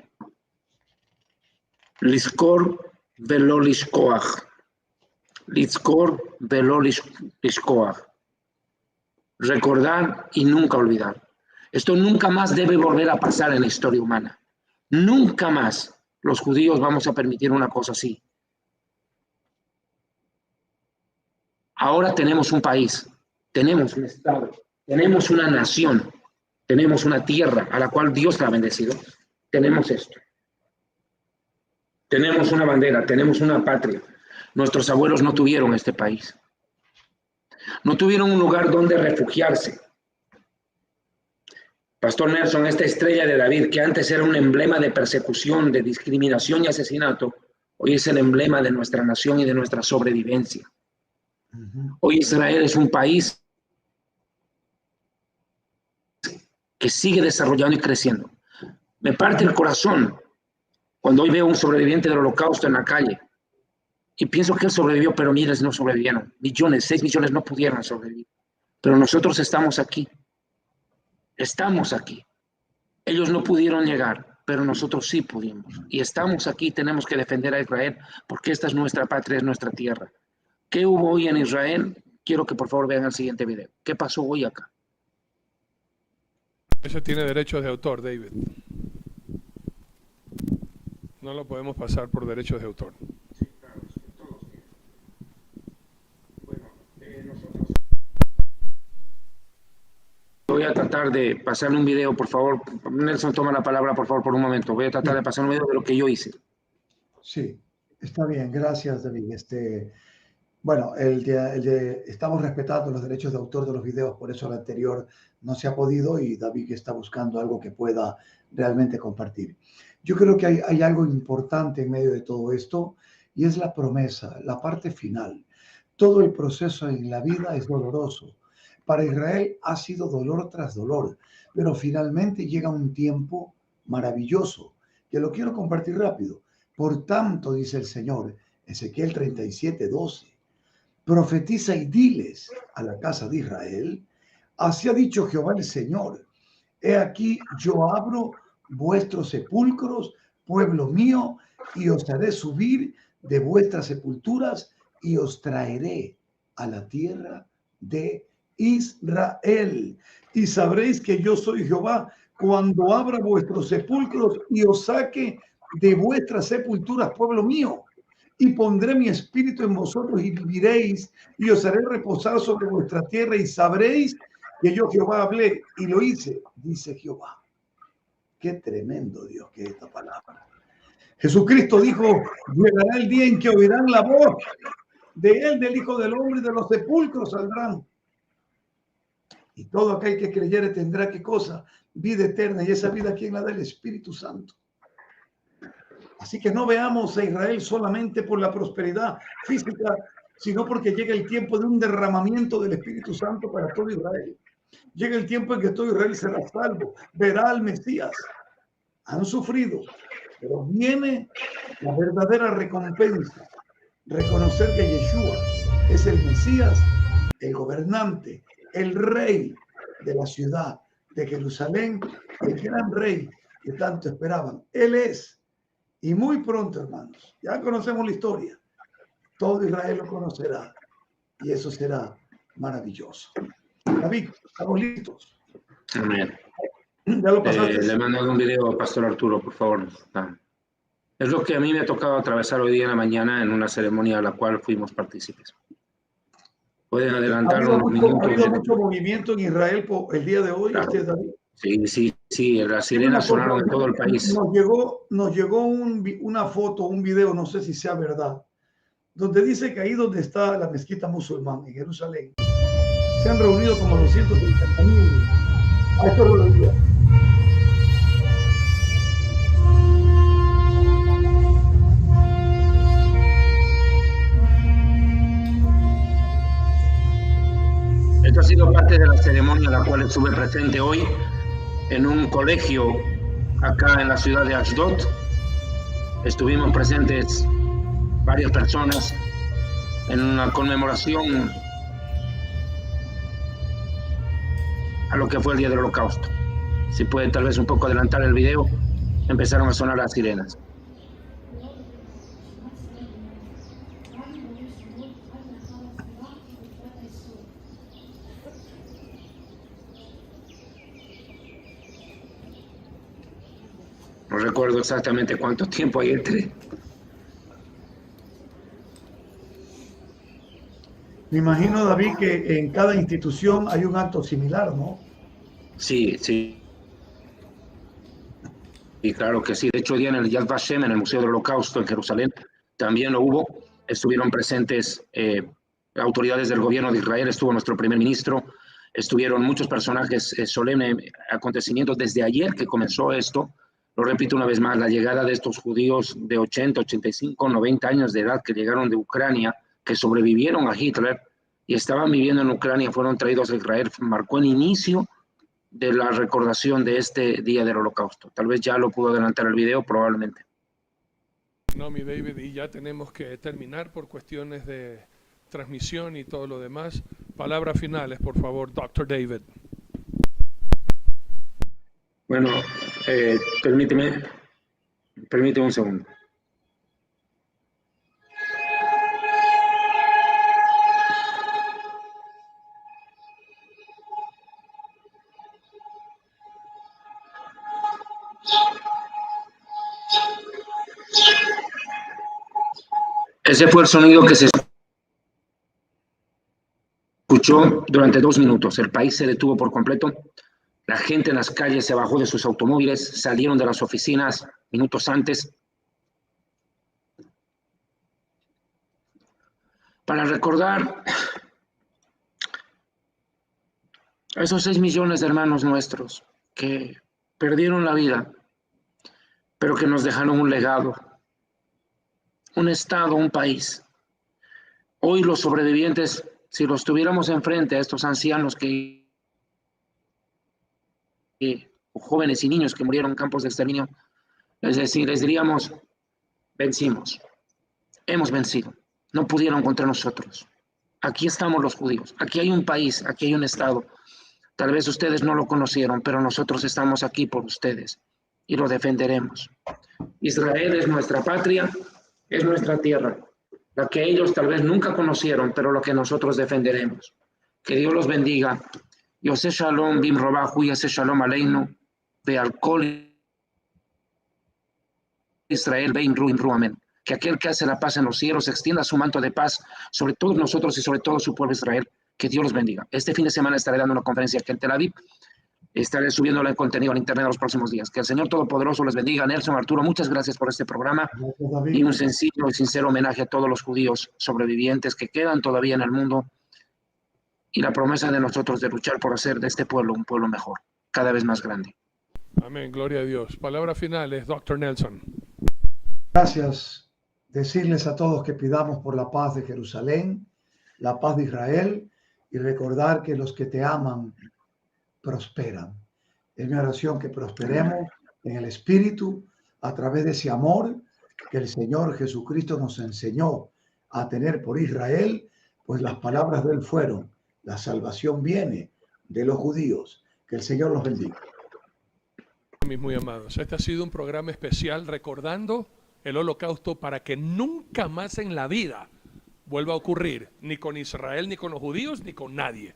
Lizkor velo lishkoach. Lizkor velo lishkoach. Recordar y nunca olvidar. Esto nunca más debe volver a pasar en la historia humana. Nunca más los judíos vamos a permitir una cosa así. Ahora tenemos un país, tenemos un estado, tenemos una nación, tenemos una tierra a la cual Dios la ha bendecido. Tenemos esto. Tenemos una bandera, tenemos una patria. Nuestros abuelos no tuvieron este país. No tuvieron un lugar donde refugiarse. Pastor Nelson, esta estrella de David, que antes era un emblema de persecución, de discriminación y asesinato, hoy es el emblema de nuestra nación y de nuestra sobrevivencia. Hoy Israel es un país que sigue desarrollando y creciendo. Me parte el corazón cuando hoy veo un sobreviviente del Holocausto en la calle y pienso que él sobrevivió, pero miles no sobrevivieron. 6 millones no pudieron sobrevivir. Pero nosotros estamos aquí. Estamos aquí. Ellos no pudieron llegar, pero nosotros sí pudimos. Y estamos aquí, tenemos que defender a Israel, porque esta es nuestra patria, es nuestra tierra. ¿Qué hubo hoy en Israel? Quiero que por favor vean el siguiente video. ¿Qué pasó hoy acá? Eso tiene derechos de autor, David. No lo podemos pasar por derechos de autor. Sí, claro, todos tienen. Bueno, nosotros... Voy a tratar de pasarle un video, por favor. Nelson, toma la palabra, por favor, por un momento. Voy a tratar de pasar un video de lo que yo hice. Sí, está bien. Gracias, David. Bueno, estamos respetando los derechos de autor de los videos, por eso el anterior no se ha podido y David está buscando algo que pueda realmente compartir. Yo creo que hay algo importante en medio de todo esto y es la promesa, la parte final. Todo el proceso en la vida es doloroso. Para Israel ha sido dolor tras dolor, pero finalmente llega un tiempo maravilloso, que lo quiero compartir rápido. Por tanto, dice el Señor, Ezequiel 37:12, profetiza y diles a la casa de Israel, así ha dicho Jehová el Señor, he aquí yo abro vuestros sepulcros, pueblo mío, y os haré subir de vuestras sepulturas y os traeré a la tierra de Israel. Y sabréis que yo soy Jehová cuando abra vuestros sepulcros y os saque de vuestras sepulturas, pueblo mío. Y pondré mi espíritu en vosotros y viviréis, y os haré reposar sobre vuestra tierra, y sabréis que yo Jehová hablé y lo hice, dice Jehová. Qué tremendo Dios que es esta palabra. Jesucristo dijo, llegará el día en que oirán la voz de él, del Hijo del Hombre, y de los sepulcros saldrán. Y todo aquel que creyere tendrá, ¿qué cosa? Vida eterna. Y esa vida, ¿quién la da? El Espíritu Santo. Así que no veamos a Israel solamente por la prosperidad física, sino porque llega el tiempo de un derramamiento del Espíritu Santo para todo Israel. Llega el tiempo en que todo Israel será salvo, verá al Mesías. Han sufrido, pero viene la verdadera recompensa. Reconocer que Yeshua es el Mesías, el gobernante, el rey de la ciudad de Jerusalén, el gran rey que tanto esperaban. Él es. Y muy pronto, hermanos, ya conocemos la historia. Todo Israel lo conocerá. Y eso será maravilloso. David, estamos listos. Amén. Ya lo pasaste. Le mando un video a Pastor Arturo, por favor. Es lo que a mí me ha tocado atravesar hoy día en la mañana en una ceremonia a la cual fuimos partícipes. Pueden adelantar unos minutos. Ha habido mucho movimiento en Israel por el día de hoy, Claro. David. Sí, las sirenas sonaron en todo el país. Nos llegó una foto, un video, no sé si sea verdad, donde dice que ahí donde está la mezquita musulmana en Jerusalén, se han reunido como 250,000. A esto lo leía. Esto ha sido parte de la ceremonia a la cual estuve presente hoy en un colegio acá en la ciudad de Ashdod. Estuvimos presentes varias personas en una conmemoración a lo que fue el día del Holocausto. Si puede tal vez un poco adelantar el video, empezaron a sonar las sirenas. No recuerdo exactamente cuánto tiempo hay entre. Me imagino, David, que en cada institución hay un acto similar, ¿no? Sí. Y claro que sí. De hecho, hoy día en el Yad Vashem, en el Museo del Holocausto en Jerusalén, también lo hubo. Estuvieron presentes autoridades del gobierno de Israel, estuvo nuestro primer ministro, estuvieron muchos personajes, solemnes acontecimientos desde ayer que comenzó esto. Lo repito una vez más, la llegada de estos judíos de 80, 85, 90 años de edad que llegaron de Ucrania, que sobrevivieron a Hitler y estaban viviendo en Ucrania, fueron traídos a Israel, marcó el inicio de la recordación de este día del Holocausto. Tal vez ya lo pudo adelantar el video, probablemente. No, mi David, y ya tenemos que terminar por cuestiones de transmisión y todo lo demás. Palabras finales, por favor, Dr. David. Bueno, permíteme un segundo. Ese fue el sonido que se escuchó durante 2 minutos. El país se detuvo por completo. La gente en las calles se bajó de sus automóviles, salieron de las oficinas minutos antes para recordar a esos 6 millones de hermanos nuestros que perdieron la vida, pero que nos dejaron un legado, un estado, un país. Hoy los sobrevivientes, si los tuviéramos enfrente a estos ancianos jóvenes y niños que murieron en campos de exterminio, les diríamos, vencimos, hemos vencido, no pudieron contra nosotros. Aquí estamos los judíos, aquí hay un país, aquí hay un estado. Tal vez ustedes no lo conocieron, pero nosotros estamos aquí por ustedes y lo defenderemos. Israel es nuestra patria, es nuestra tierra, la que ellos tal vez nunca conocieron, pero lo que nosotros defenderemos. Que Dios los bendiga. Yoseh Shalom Bim Robahu, Yoseh Shalom Aleinu, Ve'al Kol Israel Bein Ru, amén. Que aquel que hace la paz en los cielos extienda su manto de paz sobre todos nosotros y sobre todo su pueblo Israel. Que Dios los bendiga. Este fin de semana estaré dando una conferencia aquí en Tel Aviv. estaré subiéndole el contenido al internet en los próximos días. Que el Señor Todopoderoso les bendiga. Nelson, Arturo, muchas gracias por este programa. Gracias, David. Y un sencillo y sincero homenaje a todos los judíos sobrevivientes que quedan todavía en el mundo y la promesa de nosotros de luchar por hacer de este pueblo un pueblo mejor, cada vez más grande. Amén, gloria a Dios. Palabra final es Dr. Nelson. Gracias. Decirles a todos que pidamos por la paz de Jerusalén, la paz de Israel, y recordar que los que te aman prosperan. Es mi oración que prosperemos en el Espíritu a través de ese amor que el Señor Jesucristo nos enseñó a tener por Israel, pues las palabras de él fueron: la salvación viene de los judíos. Que el Señor los bendiga. Mis muy amados, este ha sido un programa especial recordando el holocausto para que nunca más en la vida vuelva a ocurrir, ni con Israel, ni con los judíos, ni con nadie.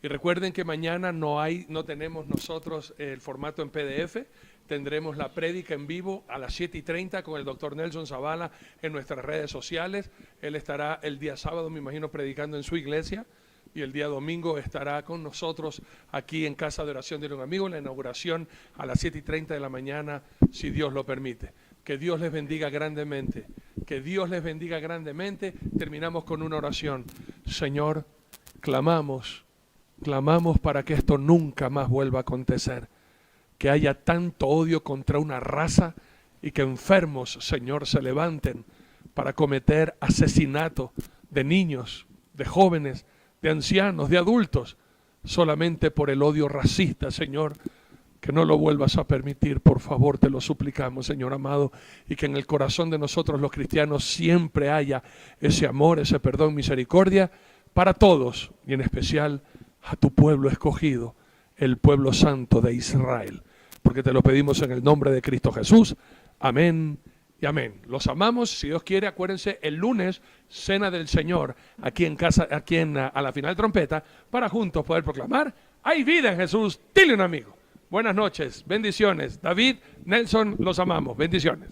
Y recuerden que mañana no tenemos nosotros el formato en PDF, tendremos la prédica en vivo a las 7:30 con el doctor Nelson Zavala en nuestras redes sociales. Él estará el día sábado, me imagino, predicando en su iglesia, y el día domingo estará con nosotros aquí en Casa de Oración de un Amigo, en la inauguración a las 7:30 de la mañana, si Dios lo permite. Que Dios les bendiga grandemente, que Dios les bendiga grandemente. Terminamos con una oración. Señor, clamamos para que esto nunca más vuelva a acontecer, que haya tanto odio contra una raza y que enfermos, Señor, se levanten para cometer asesinato de niños, de jóvenes, de ancianos, de adultos, solamente por el odio racista, Señor. Que no lo vuelvas a permitir, por favor, te lo suplicamos, Señor amado, y que en el corazón de nosotros los cristianos siempre haya ese amor, ese perdón, misericordia para todos, y en especial a tu pueblo escogido, el pueblo santo de Israel, porque te lo pedimos en el nombre de Cristo Jesús. Amén y amén. Los amamos. Si Dios quiere, acuérdense, el lunes, Cena del Señor, aquí en casa, a la final trompeta, para juntos poder proclamar: hay vida en Jesús. Dile un amigo. Buenas noches, bendiciones. David, Nelson, los amamos. Bendiciones.